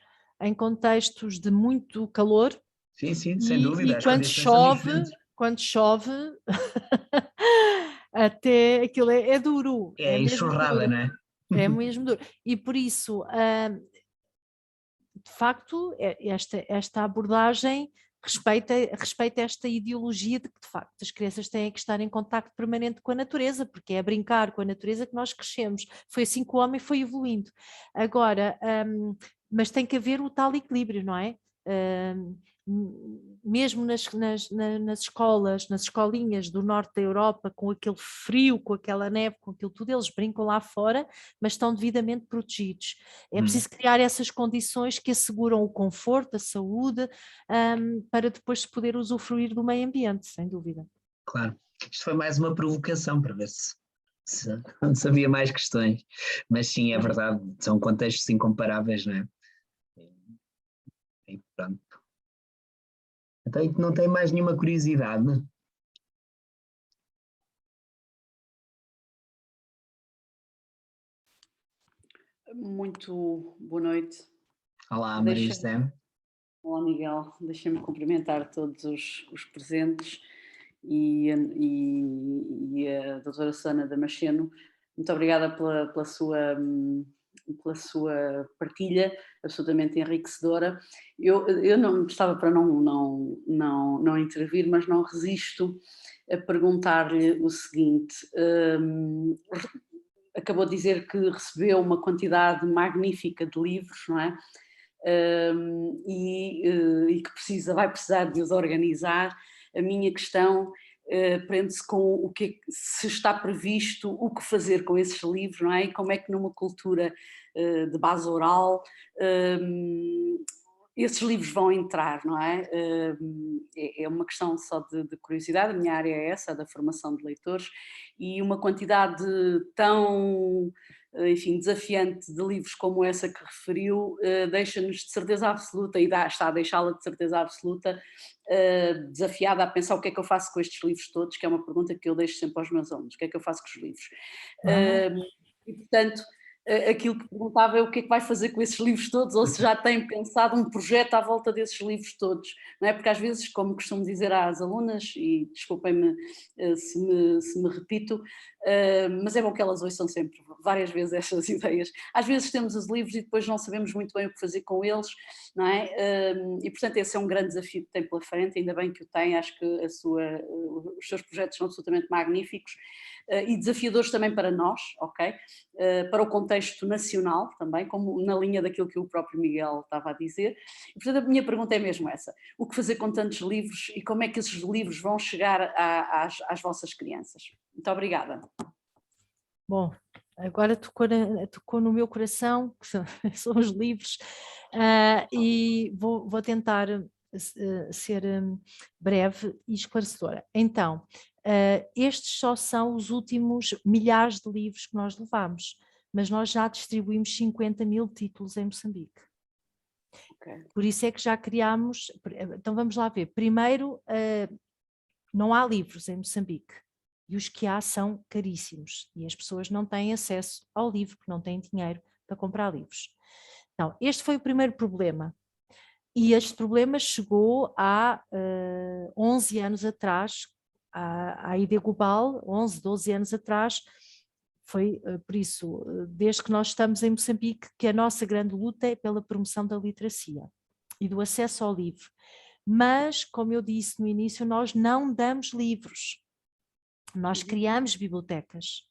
de muito calor. Sim, sem dúvida. E quando chove, até aquilo é duro. É enxurrada, não é? É mesmo duro. E por isso, de facto, esta abordagem respeita esta ideologia de que, de facto, as crianças têm que estar em contacto permanente com a natureza, porque é a brincar com a natureza que nós crescemos. Foi assim que o homem foi evoluindo. Agora, mas tem que haver o tal equilíbrio, não é? Mesmo nas escolas, nas escolinhas do norte da Europa, com aquele frio, com aquela neve, com aquilo tudo, eles brincam lá fora, mas estão devidamente protegidos. É preciso criar essas condições que asseguram o conforto, a saúde, para depois se poder usufruir do meio ambiente, sem dúvida. Claro. Isto foi mais uma provocação para ver se havia mais questões. Mas sim, é verdade, são contextos incomparáveis, não é? E pronto. Então não tem mais nenhuma curiosidade? Muito boa noite. Olá, Maria José. Olá, Miguel. Deixem-me cumprimentar todos os presentes e a doutora Susana Damasceno. Muito obrigada pela sua partilha, absolutamente enriquecedora. Eu não estava para não intervir, mas não resisto a perguntar-lhe o seguinte. Acabou de dizer que recebeu uma quantidade magnífica de livros, não é? E que vai precisar de os organizar. A minha questão prende-se com o que se está previsto, o que fazer com esses livros, não é? E como é que numa cultura de base oral esses livros vão entrar, não é? É uma questão só de curiosidade. A minha área é essa, a da formação de leitores, e uma quantidade tão, enfim, desafiante de livros como essa que referiu deixa-nos de certeza absoluta, e está a deixá-la de certeza absoluta desafiada a pensar o que é que eu faço com estes livros todos, que é uma pergunta que eu deixo sempre aos meus alunos: o que é que eu faço com os livros? E portanto, aquilo que perguntava é o que é que vai fazer com esses livros todos, ou se já tem pensado um projeto à volta desses livros todos, não é? Porque às vezes, como costumo dizer às alunas, e desculpem-me se me repito, mas é bom que elas ouçam sempre várias vezes estas ideias. Às vezes temos os livros e depois não sabemos muito bem o que fazer com eles, não é? E portanto esse é um grande desafio que tem pela frente, ainda bem que o tem. Acho que os seus projetos são absolutamente magníficos e desafiadores também para nós, ok? Para o contexto nacional também, como na linha daquilo que o próprio Miguel estava a dizer. E, portanto, a minha pergunta é mesmo essa: o que fazer com tantos livros e como é que esses livros vão chegar às vossas crianças? Muito obrigada. Bom, agora tocou no meu coração, que são os livros, e vou tentar ser breve e esclarecedora. Então, estes só são os últimos milhares de livros que nós levamos, mas nós já distribuímos 50 mil títulos em Moçambique. Okay. Por isso é que já criámos, então vamos lá ver, primeiro, não há livros em Moçambique. E os que há são caríssimos e as pessoas não têm acesso ao livro, porque não têm dinheiro para comprar livros. Então, este foi o primeiro problema. E este problema chegou há 11 anos atrás, à ID Global, 11, 12 anos atrás. Foi por isso, desde que nós estamos em Moçambique, que a nossa grande luta é pela promoção da literacia e do acesso ao livro. Mas, como eu disse no início, nós não damos livros. Nós criamos bibliotecas,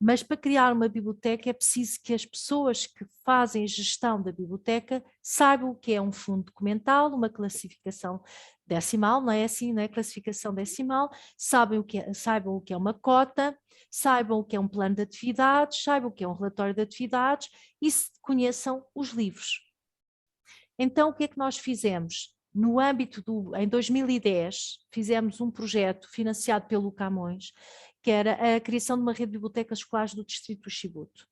mas para criar uma biblioteca é preciso que as pessoas que fazem a gestão da biblioteca saibam o que é um fundo documental, uma classificação decimal, não é assim, não é? Classificação decimal, saibam o que é uma cota, saibam o que é um plano de atividades, saibam o que é um relatório de atividades e conheçam os livros. Então, o que é que nós fizemos? No âmbito em 2010, fizemos um projeto financiado pelo Camões, que era a criação de uma rede de bibliotecas escolares do distrito do Chibuto.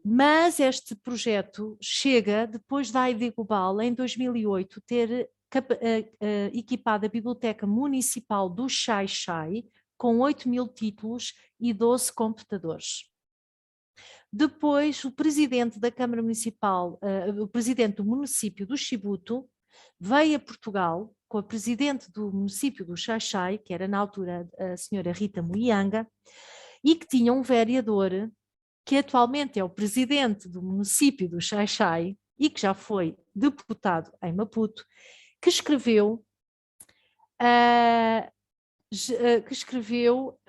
Mas este projeto chega depois da ID Global, em 2008, ter equipado a Biblioteca Municipal do Xai-Xai, com 8 mil títulos e 12 computadores. Depois, o presidente da Câmara Municipal, o presidente do município do Chibuto, veio a Portugal com a presidente do município do Xai-Xai, que era na altura a senhora Rita Muyanga, e que tinha um vereador, que atualmente é o presidente do município do Xai-Xai, e que já foi deputado em Maputo, que escreveu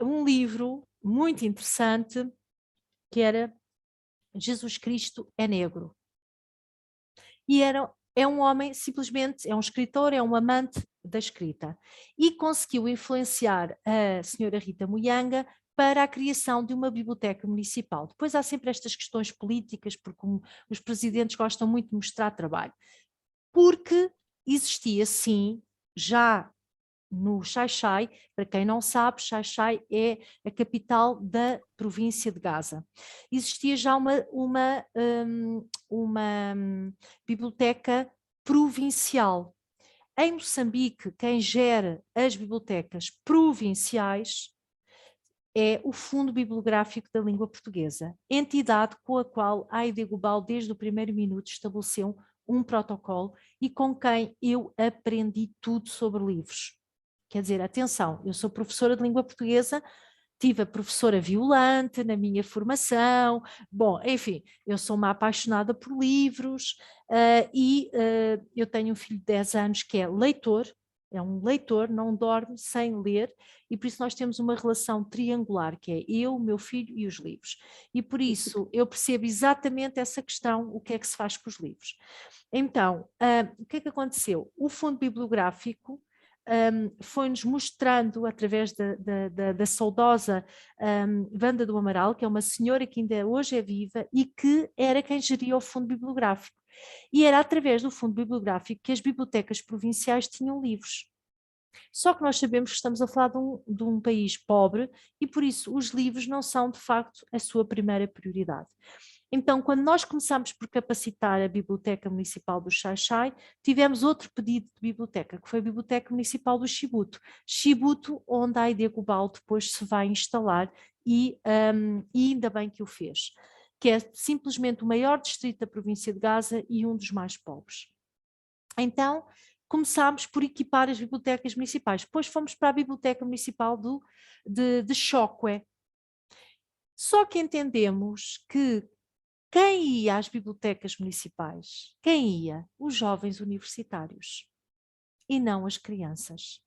um livro muito interessante, que era Jesus Cristo é Negro. E é um homem, simplesmente, é um escritor, é um amante da escrita. E conseguiu influenciar a senhora Rita Muyanga para a criação de uma biblioteca municipal. Depois há sempre estas questões políticas, porque os presidentes gostam muito de mostrar trabalho. Porque existia, sim, já no Xai-Xai, para quem não sabe, Xai-Xai é a capital da província de Gaza. Existia já uma biblioteca provincial. Em Moçambique, quem gera as bibliotecas provinciais é o Fundo Bibliográfico da Língua Portuguesa, entidade com a qual a ID Global, desde o primeiro minuto, estabeleceu um protocolo e com quem eu aprendi tudo sobre livros. Quer dizer, atenção, eu sou professora de língua portuguesa, tive a professora Violante na minha formação, bom, enfim, eu sou uma apaixonada por livros e eu tenho um filho de 10 anos que é leitor, não dorme sem ler e por isso nós temos uma relação triangular, que é eu, o meu filho e os livros. E por isso eu percebo exatamente essa questão, o que é que se faz com os livros. Então, o que é que aconteceu? O Fundo Bibliográfico foi-nos mostrando, através da saudosa Wanda do Amaral, que é uma senhora que ainda hoje é viva e que era quem geria o Fundo Bibliográfico. E era através do Fundo Bibliográfico que as bibliotecas provinciais tinham livros. Só que nós sabemos que estamos a falar de um país pobre e por isso os livros não são de facto a sua primeira prioridade. Então, quando nós começamos por capacitar a Biblioteca Municipal do Xai-Xai, tivemos outro pedido de biblioteca, que foi a Biblioteca Municipal do Chibuto. Chibuto, onde a ID Global depois se vai instalar e ainda bem que o fez, que é simplesmente o maior distrito da província de Gaza e um dos mais pobres. Então, começámos por equipar as bibliotecas municipais. Depois fomos para a Biblioteca Municipal de Chocwe. Só que entendemos que quem ia às bibliotecas municipais? Quem ia? Os jovens universitários e não as crianças.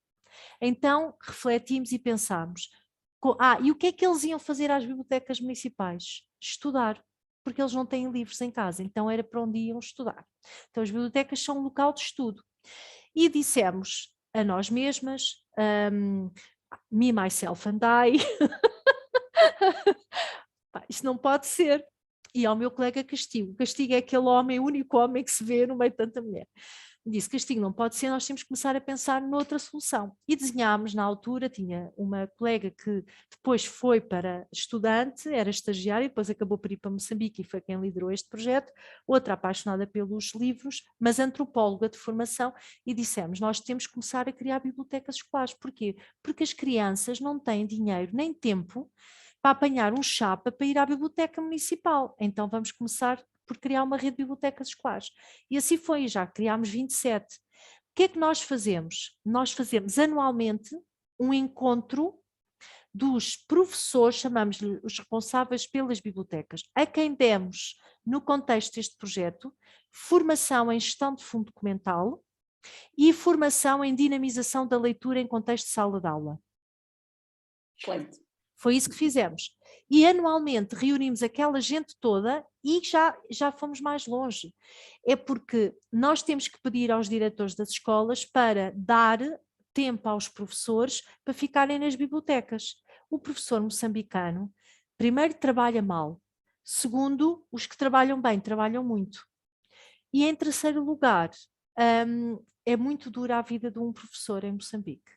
Então refletimos e pensámos, e o que é que eles iam fazer às bibliotecas municipais? Estudar, porque eles não têm livros em casa, então era para onde iam estudar. Então as bibliotecas são um local de estudo. E dissemos a nós mesmas, me, myself and I, Pá, isto não pode ser. E ao meu colega Castigo. Castigo é aquele homem, o único homem que se vê no meio de tanta mulher. Disse, Castigo, não pode ser, nós temos que começar a pensar noutra solução. E desenhámos na altura, tinha uma colega que depois foi para estudante, era estagiária, depois acabou por ir para Moçambique e foi quem liderou este projeto, outra apaixonada pelos livros, mas antropóloga de formação, e dissemos, nós temos que começar a criar bibliotecas escolares. Porquê? Porque as crianças não têm dinheiro nem tempo para apanhar um chapa para ir à biblioteca municipal. Então vamos começar por criar uma rede de bibliotecas escolares. E assim foi, já criámos 27. O que é que nós fazemos? Nós fazemos anualmente um encontro dos professores, chamamos-lhe os responsáveis pelas bibliotecas, a quem demos, no contexto deste projeto, formação em gestão de fundo documental e formação em dinamização da leitura em contexto de sala de aula. Excelente. Foi isso que fizemos. E anualmente reunimos aquela gente toda e já fomos mais longe. É porque nós temos que pedir aos diretores das escolas para dar tempo aos professores para ficarem nas bibliotecas. O professor moçambicano, primeiro, trabalha mal. Segundo, os que trabalham bem, trabalham muito. E em terceiro lugar, é muito dura a vida de um professor em Moçambique.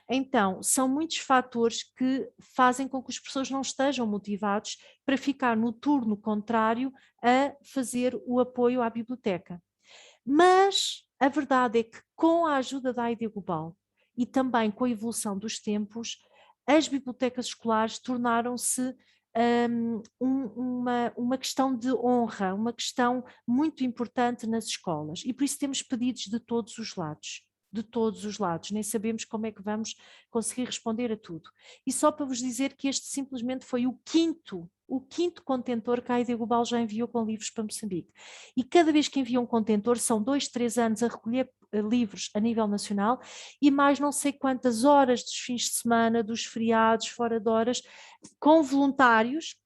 Então, são muitos fatores que fazem com que os professores não estejam motivados para ficar no turno contrário a fazer o apoio à biblioteca. Mas a verdade é que, com a ajuda da ID Global e também com a evolução dos tempos, as bibliotecas escolares tornaram-se uma questão de honra, uma questão muito importante nas escolas. E por isso temos pedidos de todos os lados. De todos os lados, nem sabemos como é que vamos conseguir responder a tudo. E só para vos dizer que este simplesmente foi o quinto contentor que a ID Global já enviou com livros para Moçambique. E cada vez que envia um contentor, são 2, 3 anos a recolher livros a nível nacional e mais não sei quantas horas dos fins de semana, dos feriados, fora de horas, com voluntários,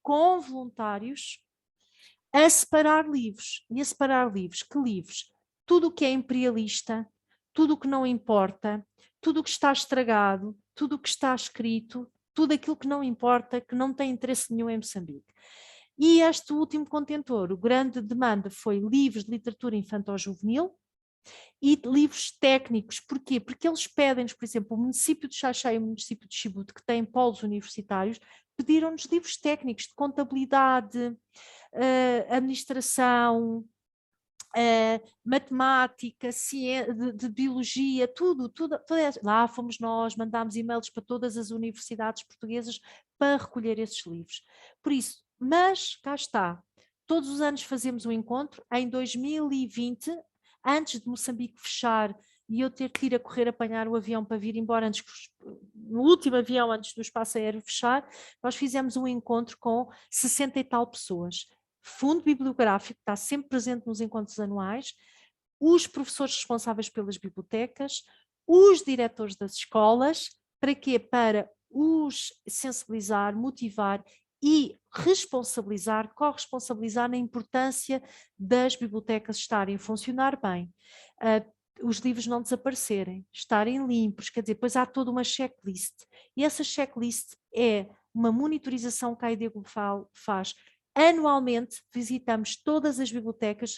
a separar livros. E a separar livros. Que livros? Tudo o que é imperialista, tudo o que não importa, tudo o que está estragado, tudo o que está escrito, tudo aquilo que não importa, que não tem interesse nenhum em Moçambique. E este último contentor, o grande demanda foi livros de literatura infantil-juvenil e livros técnicos. Porquê? Porque eles pedem-nos, por exemplo, o município de Xaixai e o município de Chibute, que têm polos universitários, pediram-nos livros técnicos de contabilidade, administração, matemática, ciência, de biologia, tudo. Lá fomos nós, mandámos e-mails para todas as universidades portuguesas para recolher esses livros. Por isso, mas cá está, todos os anos fazemos um encontro. Em 2020, antes de Moçambique fechar e eu ter que ir a correr apanhar o avião para vir embora, no último avião antes do espaço aéreo fechar, nós fizemos um encontro com 60 e tal pessoas. Fundo bibliográfico está sempre presente nos encontros anuais, os professores responsáveis pelas bibliotecas, os diretores das escolas, para quê? Para os sensibilizar, motivar e responsabilizar, corresponsabilizar na importância das bibliotecas estarem a funcionar bem, os livros não desaparecerem, estarem limpos, quer dizer, depois há toda uma checklist, e essa checklist é uma monitorização que a ID Global faz. Anualmente visitamos todas as bibliotecas,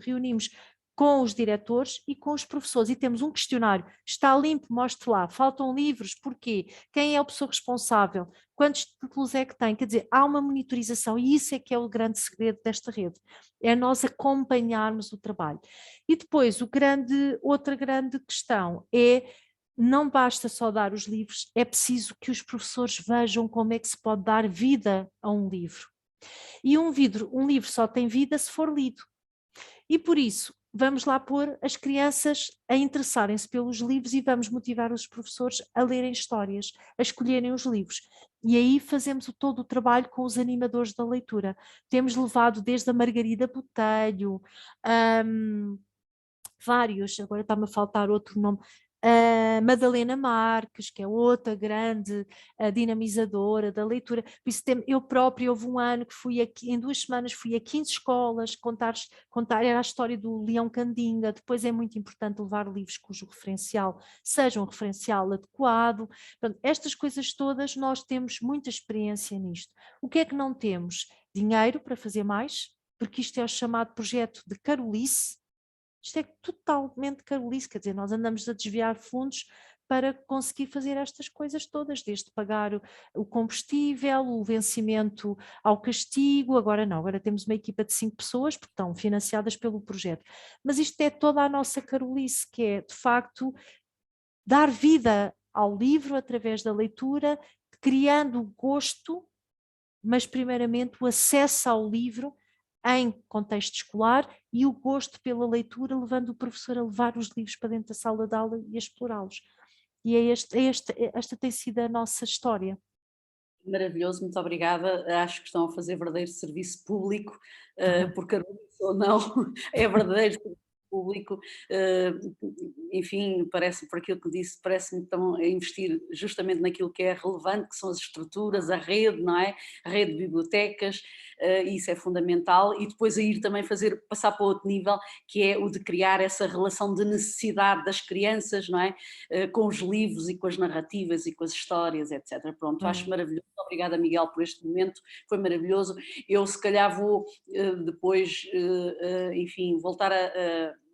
reunimos com os diretores e com os professores e temos um questionário, está limpo, mostre lá, faltam livros, porquê? Quem é a pessoa responsável? Quantos títulos é que tem? Quer dizer, há uma monitorização e isso é que é o grande segredo desta rede, é nós acompanharmos o trabalho. E depois, outra grande questão é, não basta só dar os livros, é preciso que os professores vejam como é que se pode dar vida a um livro. E um livro só tem vida se for lido. E por isso, vamos lá pôr as crianças a interessarem-se pelos livros e vamos motivar os professores a lerem histórias, a escolherem os livros. E aí fazemos todo o trabalho com os animadores da leitura. Temos levado desde a Margarida Botelho, vários, agora está-me a faltar outro nome, a Madalena Marques, que é outra grande dinamizadora da leitura. Por isso, eu própria, houve um ano que fui aqui, em 2 semanas fui a 15 escolas contar, era a história do Leão Candinga. Depois é muito importante levar livros cujo referencial seja um referencial adequado. Portanto, estas coisas todas nós temos muita experiência nisto. O que é que não temos? Dinheiro para fazer mais, porque isto é o chamado projeto de Carolice. Isto é totalmente carolice, quer dizer, nós andamos a desviar fundos para conseguir fazer estas coisas todas, desde pagar o combustível, o vencimento ao castigo. Agora não, agora temos uma equipa de 5 pessoas, porque estão financiadas pelo projeto. Mas isto é toda a nossa carolice, que é, de facto, dar vida ao livro através da leitura, criando o gosto, mas primeiramente o acesso ao livro em contexto escolar e o gosto pela leitura, levando o professor a levar os livros para dentro da sala de aula e a explorá-los. E esta tem sido a nossa história. Maravilhoso, muito obrigada. Acho que estão a fazer verdadeiro serviço público, porque ou não, é verdadeiro serviço público. Enfim, parece, por aquilo que disse, parece-me que estão a investir justamente naquilo que é relevante, que são as estruturas, a rede, não é? A rede de bibliotecas, isso é fundamental, e depois a ir também passar para outro nível, que é o de criar essa relação de necessidade das crianças, não é? Com os livros e com as narrativas e com as histórias, etc. Pronto, acho maravilhoso. Obrigada, Miguel, por este momento, foi maravilhoso. Eu se calhar vou depois, enfim, voltar a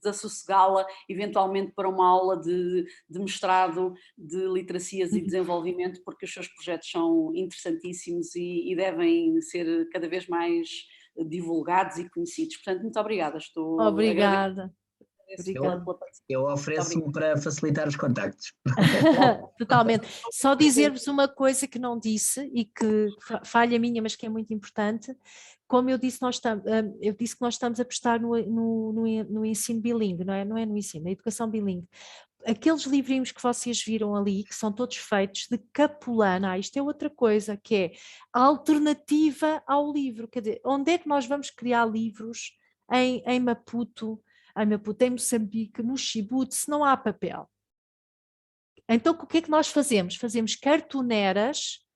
desassossegá-la eventualmente para uma aula de mestrado de literacias e desenvolvimento, porque os seus projetos são interessantíssimos e devem ser cada vez mais divulgados e conhecidos. Portanto, muito obrigada. Obrigada. Eu ofereço-me para facilitar os contactos. Totalmente. Só dizer-vos uma coisa que não disse e que falha minha, mas que é muito importante. Como eu disse, eu disse que nós estamos a apostar no ensino bilingue, não é no ensino, na educação bilingue. Aqueles livrinhos que vocês viram ali, que são todos feitos de capulana, isto é outra coisa, que é a alternativa ao livro. Quer dizer, onde é que nós vamos criar livros em Maputo, em Moçambique, no Chibute, se não há papel? Então o que é que nós fazemos? Fazemos cartoneras,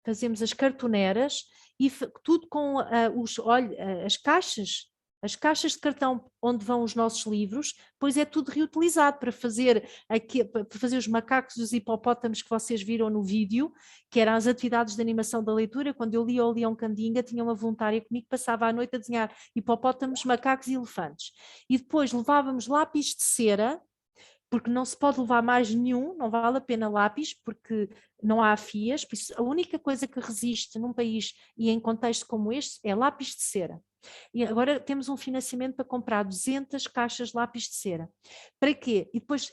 fazemos as cartoneras e tudo com as caixas de cartão onde vão os nossos livros, pois é tudo reutilizado para fazer os macacos e os hipopótamos que vocês viram no vídeo, que eram as atividades de animação da leitura. Quando eu lia o Leão Candinga, tinha uma voluntária comigo que passava a noite a desenhar hipopótamos, macacos e elefantes. E depois levávamos lápis de cera, porque não se pode levar mais nenhum, não vale a pena lápis, porque não há fias, por isso a única coisa que resiste num país e em contexto como este é lápis de cera. E agora temos um financiamento para comprar 200 caixas de lápis de cera. Para quê? E depois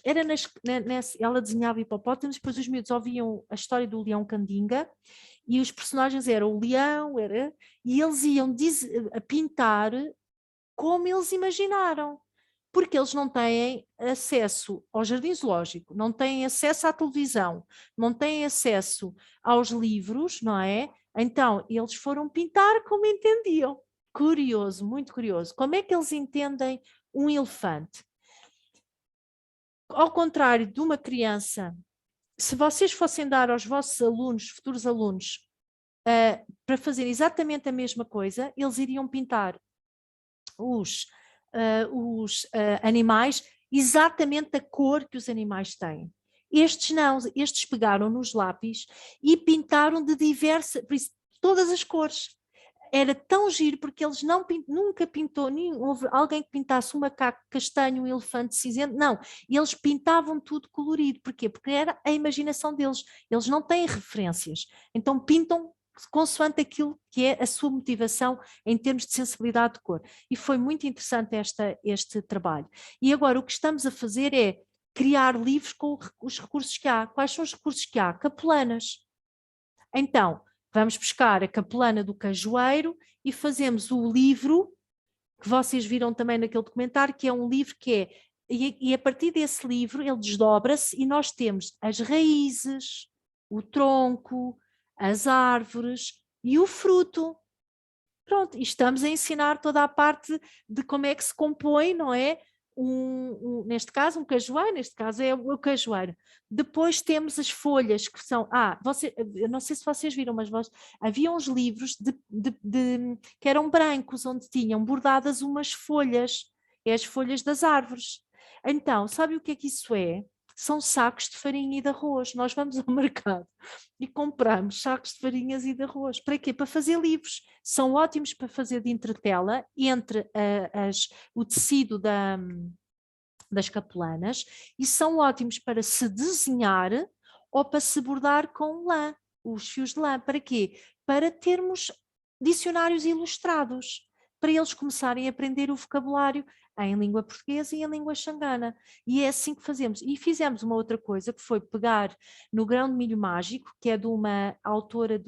ela desenhava hipopótamos, depois os miúdos ouviam a história do Leão Candinga e os personagens eram o leão, e eles iam a pintar como eles imaginaram. Porque eles não têm acesso ao jardim zoológico, não têm acesso à televisão, não têm acesso aos livros, não é? Então, eles foram pintar como entendiam. Curioso, muito curioso. Como é que eles entendem um elefante? Ao contrário de uma criança, se vocês fossem dar aos vossos alunos, futuros alunos, para fazer exatamente a mesma coisa, eles iriam pintar os animais exatamente da cor que os animais têm. Estes não, estes pegaram nos lápis e pintaram de todas as cores. Era tão giro porque eles nunca pintou, houve alguém que pintasse um macaco castanho, um elefante cinzento, não, eles pintavam tudo colorido. Porquê? Porque era a imaginação deles, eles não têm referências, então pintam consoante aquilo que é a sua motivação em termos de sensibilidade de cor. E foi muito interessante este trabalho. E agora o que estamos a fazer é criar livros com os recursos que há. Quais são os recursos que há? Capulanas. Então, vamos buscar a capulana do cajueiro e fazemos o livro, que vocês viram também naquele documentário, que é um livro que é, e a partir desse livro ele desdobra-se e nós temos as raízes, o tronco, as árvores e o fruto. Pronto, e estamos a ensinar toda a parte de como é que se compõe, não é? neste caso um cajueiro, neste caso é o cajueiro. Depois temos as folhas que são, eu não sei se vocês viram, mas havia uns livros que eram brancos, onde tinham bordadas umas folhas, as folhas das árvores. Então, sabe o que é que isso é? São sacos de farinha e de arroz. Nós vamos ao mercado e compramos sacos de farinhas e de arroz. Para quê? Para fazer livros. São ótimos para fazer de entretela entre o tecido das capulanas, e são ótimos para se desenhar ou para se bordar com lã, os fios de lã. Para quê? Para termos dicionários ilustrados, para eles começarem a aprender o vocabulário em língua portuguesa e em língua xangana. E é assim que fazemos. E fizemos uma outra coisa, que foi pegar no Grão de Milho Mágico, que é de uma autora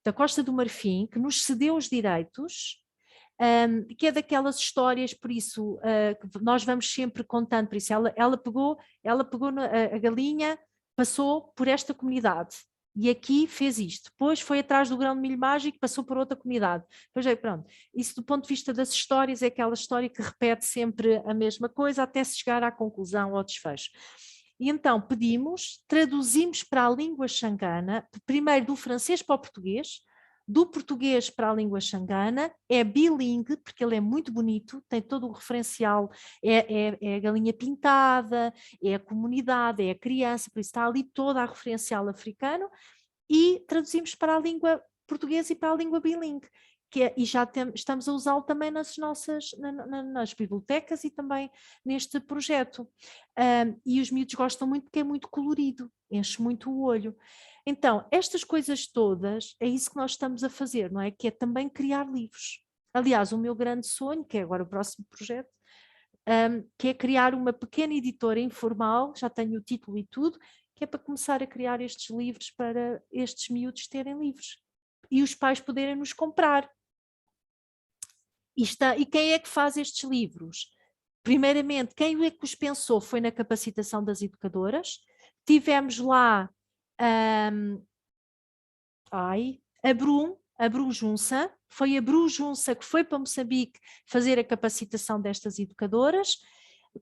da Costa do Marfim, que nos cedeu os direitos, que é daquelas histórias, por isso que nós vamos sempre contando, por isso ela pegou a galinha, passou por esta comunidade, e aqui fez isto, depois foi atrás do Grão de Milho Mágico, passou por outra comunidade, depois pronto. Isso do ponto de vista das histórias é aquela história que repete sempre a mesma coisa até se chegar à conclusão, ao desfecho. E então traduzimos para a língua xangana, primeiro do francês para o português, do português para a língua xangana, é bilingue, porque ele é muito bonito, tem todo o referencial, é a galinha pintada, é a comunidade, é a criança, por isso está ali toda a referencial africano, e traduzimos para a língua portuguesa e para a língua bilingue, e já estamos a usá-lo também nas bibliotecas e também neste projeto. E os miúdos gostam muito porque é muito colorido, enche muito o olho. Então, estas coisas todas, é isso que nós estamos a fazer, não é? Que é também criar livros. Aliás, o meu grande sonho, que é agora o próximo projeto, que é criar uma pequena editora informal, já tenho o título e tudo, que é para começar a criar estes livros para estes miúdos terem livros. E os pais poderem nos comprar. E quem é que faz estes livros? Primeiramente, quem é que os pensou foi na capacitação das educadoras. Tivemos lá a Bru Junça, foi a Bru Junça que foi para Moçambique fazer a capacitação destas educadoras,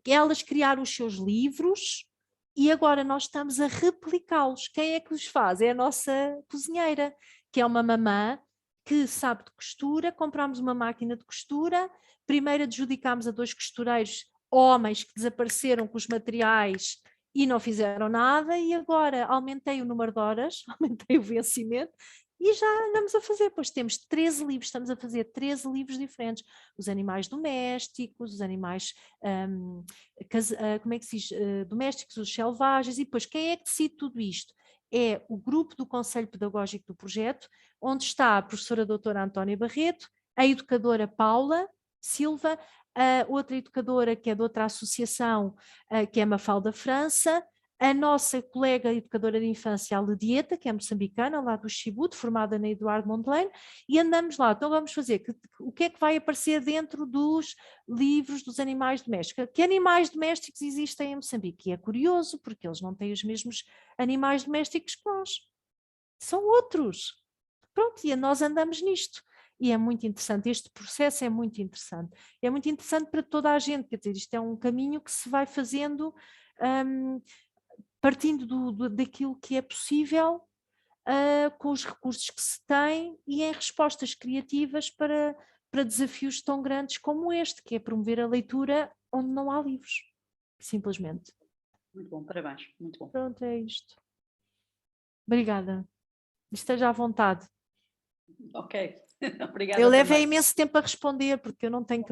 elas criaram os seus livros e agora nós estamos a replicá-los. Quem é que os faz? É a nossa cozinheira, que é uma mamã que sabe de costura, comprámos uma máquina de costura, primeiro adjudicámos a 2 costureiros homens que desapareceram com os materiais e não fizeram nada, e agora aumentei o número de horas, aumentei o vencimento e já andamos a fazer, pois temos 13 livros, estamos a fazer 13 livros diferentes, os animais domésticos, os animais, como é que se diz, domésticos, os selvagens, e depois quem é que decide tudo isto? É o grupo do Conselho Pedagógico do projeto, onde está a professora doutora Antónia Barreto, a educadora Paula Silva, a outra educadora que é de outra associação, que é Mafalda França, a nossa colega educadora de infância, a Ledieta, que é moçambicana, lá do Chibute, formada na Eduardo Mondlane, e andamos lá. Então vamos fazer, o que é que vai aparecer dentro dos livros dos animais domésticos? Que animais domésticos existem em Moçambique? E é curioso, porque eles não têm os mesmos animais domésticos que nós. São outros. Pronto, e nós andamos nisto. E é muito interessante, este processo é muito interessante. É muito interessante para toda a gente, quer dizer, isto é um caminho que se vai fazendo partindo daquilo que é possível, com os recursos que se tem e em respostas criativas para desafios tão grandes como este, que é promover a leitura onde não há livros, simplesmente. Muito bom, parabéns, muito bom. Pronto, é isto. Obrigada. Esteja à vontade. Ok. Obrigada. Eu levo imenso tempo a responder, porque eu não tenho...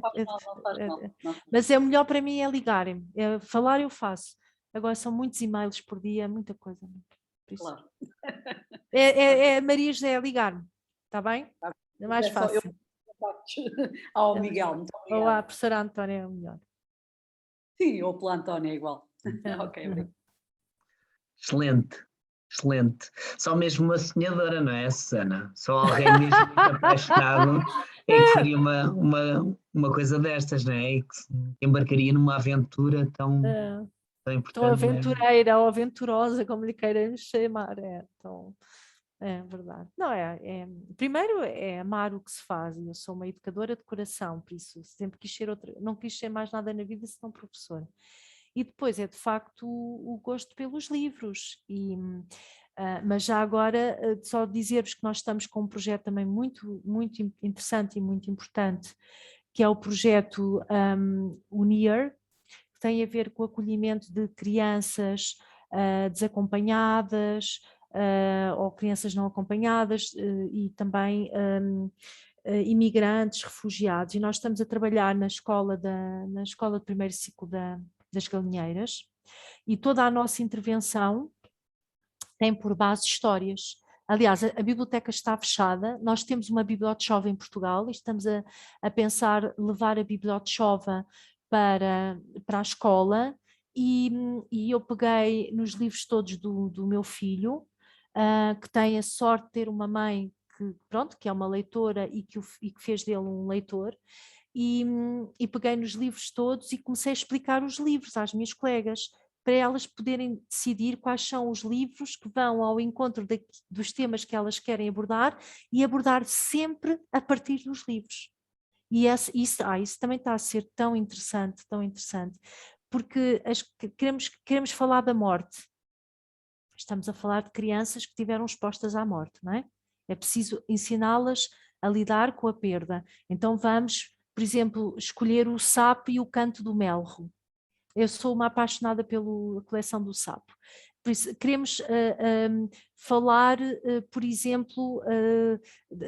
Não. Mas é o melhor para mim é ligarem-me. Falar eu faço. Agora são muitos e-mails por dia, muita coisa. Claro. Maria José, ligar-me. Está bem? É mais fácil. Ao Miguel, muito obrigada. Ou à professora Antónia é o melhor. Sim, ou pela Antónia é igual. Ok, obrigado. Excelente. Excelente. Só mesmo uma sonhadora, não é, Susana? Só alguém mesmo muito apaixonado é que faria uma coisa destas, não é? E que embarcaria numa aventura tão importante. Tão aventureira ou aventurosa, como lhe queiramos chamar. Tão É verdade. Não, primeiro é amar o que se faz, e eu sou uma educadora de coração, por isso sempre quis ser outra, não quis ser mais nada na vida senão professora. E depois é de facto o gosto pelos livros, mas já agora só dizer-vos que nós estamos com um projeto também muito, muito interessante e muito importante, que é o projeto UNIR, que tem a ver com o acolhimento de crianças desacompanhadas, ou crianças não acompanhadas, e também imigrantes, refugiados, e nós estamos a trabalhar na escola de primeiro ciclo das Galinheiras, e toda a nossa intervenção tem por base histórias. Aliás, a biblioteca está fechada, nós temos uma biblioteca em Portugal e estamos a pensar levar a biblioteca para a escola, e eu peguei nos livros todos do meu filho, que tem a sorte de ter uma mãe que é uma leitora e que fez dele um leitor, e peguei nos livros todos e comecei a explicar os livros às minhas colegas, para elas poderem decidir quais são os livros que vão ao encontro dos temas que elas querem abordar, e abordar sempre a partir dos livros. E isso também está a ser tão interessante, porque queremos falar da morte. Estamos a falar de crianças que tiveram expostas à morte, não é? É preciso ensiná-las a lidar com a perda. Então vamos, por exemplo, escolher o sapo e o canto do melro. Eu sou uma apaixonada pela coleção do sapo. Por isso, queremos falar, por exemplo,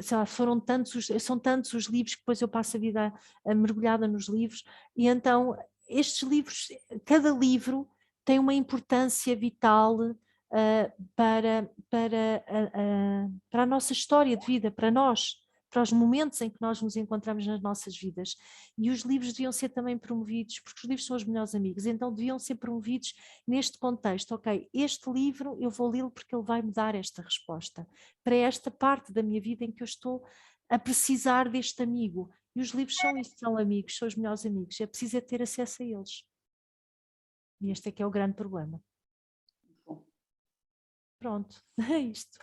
sei lá, são tantos os livros que depois eu passo a vida mergulhada nos livros, e então estes livros, cada livro tem uma importância vital para a nossa história de vida, para nós, para os momentos em que nós nos encontramos nas nossas vidas. E os livros deviam ser também promovidos, porque os livros são os melhores amigos, então deviam ser promovidos neste contexto. Ok, este livro eu vou lê-lo porque ele vai me dar esta resposta, para esta parte da minha vida em que eu estou a precisar deste amigo. E os livros são isso, são amigos, são os melhores amigos, é preciso ter acesso a eles. E este é que é o grande problema. Pronto, é isto.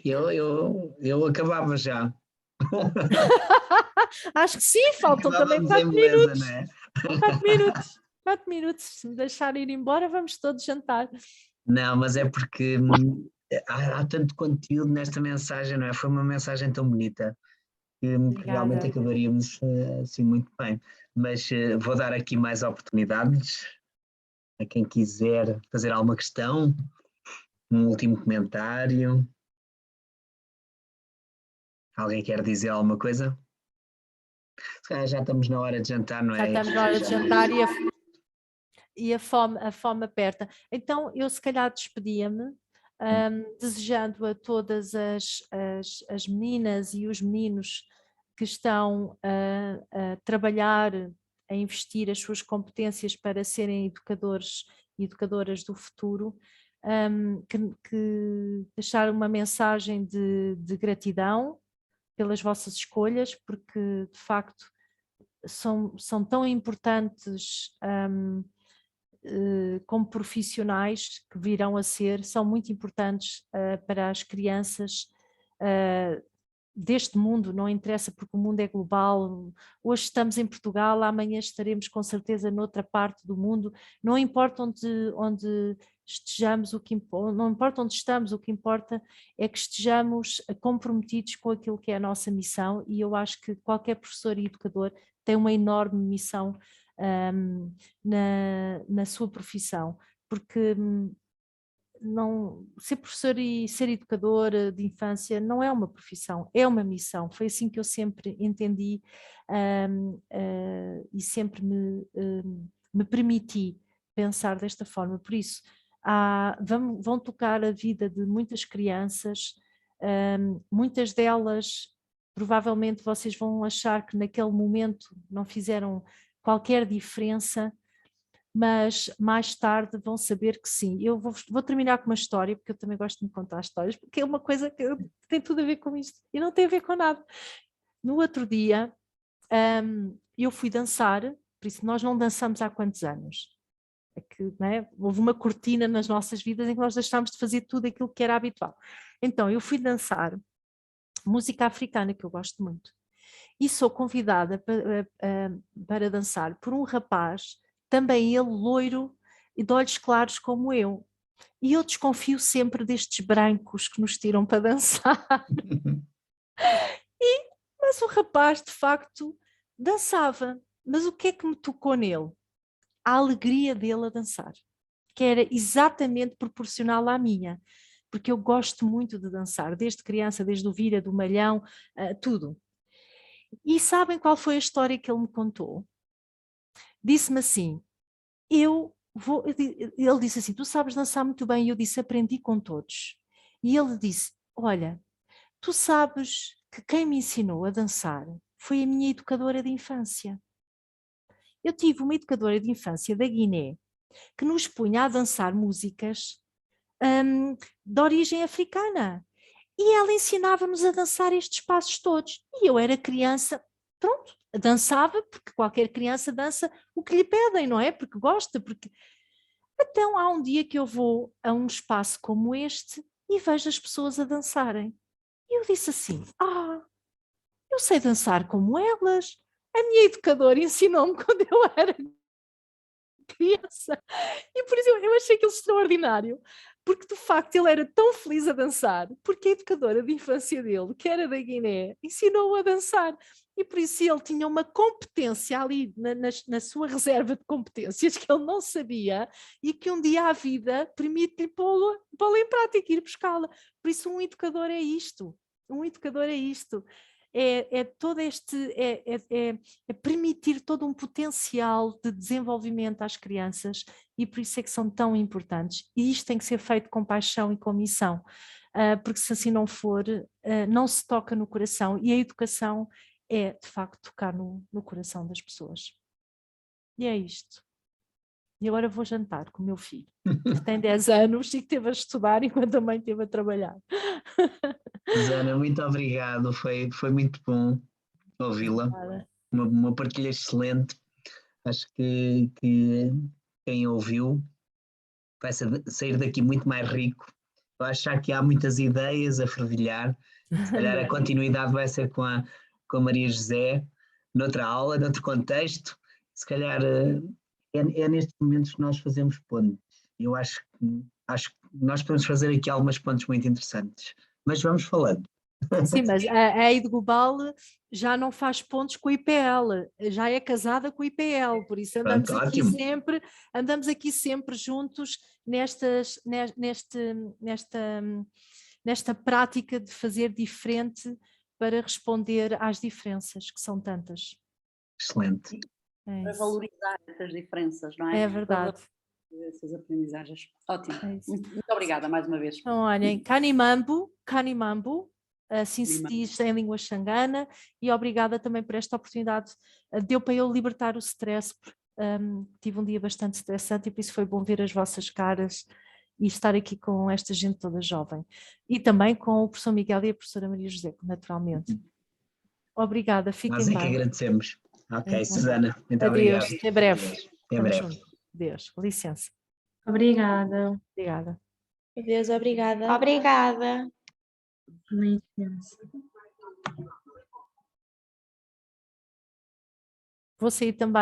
Eu acabava já. Acho que sim, faltam também 4 minutos. Não é? 4 minutos, se me deixarem ir embora vamos todos jantar. Não, mas é porque há tanto conteúdo nesta mensagem, não é? Foi uma mensagem tão bonita que realmente acabaríamos assim muito bem. Mas vou dar aqui mais oportunidades a quem quiser fazer alguma questão, um último comentário. Alguém quer dizer alguma coisa? Já estamos na hora de jantar, não é? Já estamos na hora de jantar e a fome aperta. Então eu se calhar despedia-me, desejando a todas as meninas e os meninos que estão a trabalhar, a investir as suas competências para serem educadores e educadoras do futuro, que deixar uma mensagem de gratidão pelas vossas escolhas, porque de facto são tão importantes como profissionais que virão a ser, são muito importantes para as crianças deste mundo, não interessa porque o mundo é global, hoje estamos em Portugal, amanhã estaremos com certeza noutra parte do mundo, não importa onde estejamos, não importa onde estamos, o que importa é que estejamos comprometidos com aquilo que é a nossa missão, e eu acho que qualquer professor e educador tem uma enorme missão na sua profissão, porque ser professor e ser educador de infância não é uma profissão, é uma missão. Foi assim que eu sempre entendi e sempre me permiti pensar desta forma. Por isso, vão tocar a vida de muitas crianças, muitas delas provavelmente vocês vão achar que naquele momento não fizeram qualquer diferença, mas mais tarde vão saber que sim. Eu vou terminar com uma história, porque eu também gosto de me contar histórias, porque é uma coisa que tem tudo a ver com isto, e não tem a ver com nada. No outro dia, eu fui dançar, por isso nós não dançamos há quantos anos? É que, não é? Houve uma cortina nas nossas vidas em que nós deixámos de fazer tudo aquilo que era habitual. Então eu fui dançar música africana, que eu gosto muito, e sou convidada para dançar por um rapaz, também ele loiro e de olhos claros como eu. E eu desconfio sempre destes brancos que nos tiram para dançar. Mas o rapaz, de facto, dançava. Mas o que é que me tocou nele? A alegria dele a dançar, que era exatamente proporcional à minha, porque eu gosto muito de dançar, desde criança, desde o vira, do malhão, tudo. E sabem qual foi a história que ele me contou? Disse-me assim, ele disse assim, tu sabes dançar muito bem, e eu disse, aprendi com todos. E ele disse, olha, tu sabes que quem me ensinou a dançar foi a minha educadora de infância. Eu tive uma educadora de infância da Guiné que nos punha a dançar músicas de origem africana. E ela ensinava-nos a dançar estes passos todos. E eu era criança, pronto, dançava, porque qualquer criança dança o que lhe pedem, não é? Porque gosta, porque... Então há um dia que eu vou a um espaço como este e vejo as pessoas a dançarem. E eu disse assim, eu sei dançar como elas. A minha educadora ensinou-me quando eu era criança. E por isso eu achei aquilo extraordinário, porque de facto ele era tão feliz a dançar, porque a educadora de infância dele, que era da Guiné, ensinou-o a dançar. E por isso ele tinha uma competência ali na sua reserva de competências que ele não sabia e que um dia a vida permite-lhe pô-la em prática, ir buscá-la. Por isso um educador é isto. Um educador é isto. Todo é permitir todo um potencial de desenvolvimento às crianças, e por isso é que são tão importantes. E isto tem que ser feito com paixão e com missão, porque se assim não for, não se toca no coração, e a educação é de facto tocar no coração das pessoas. E é isto. E agora vou jantar com o meu filho, que tem 10 anos e que esteve a estudar enquanto a mãe esteve a trabalhar. Susana, muito obrigado, foi muito bom ouvi-la, uma partilha excelente. Acho que quem ouviu vai sair daqui muito mais rico. Eu acho que há muitas ideias a fervilhar, se calhar a continuidade vai ser com a Maria José, noutra aula, noutro contexto, se calhar é nestes momentos que nós fazemos pontes. Eu acho que nós podemos fazer aqui algumas pontes muito interessantes, mas vamos falando. Sim, mas a Eide Global já não faz pontos com o IPL, já é casada com o IPL, por isso andamos aqui sempre juntos nesta prática de fazer diferente para responder às diferenças, que são tantas. Excelente. Para valorizar essas diferenças, não é? É verdade. Essas aprendizagens. Ótimo. Muito obrigada mais uma vez. Então, olhem, Kanimambo, assim se diz em língua xangana, e obrigada também por esta oportunidade. Deu para eu libertar o stress, tive um dia bastante estressante e por isso foi bom ver as vossas caras e estar aqui com esta gente toda jovem. E também com o professor Miguel e a professora Maria José, naturalmente. Obrigada, fiquem bem. Nós é que agradecemos. Ok, então, Susana, muito adeus, obrigado. Até breve. Até breve. Adeus, com licença. Obrigada. Obrigada. Adeus, obrigada. Obrigada. Vou sair também.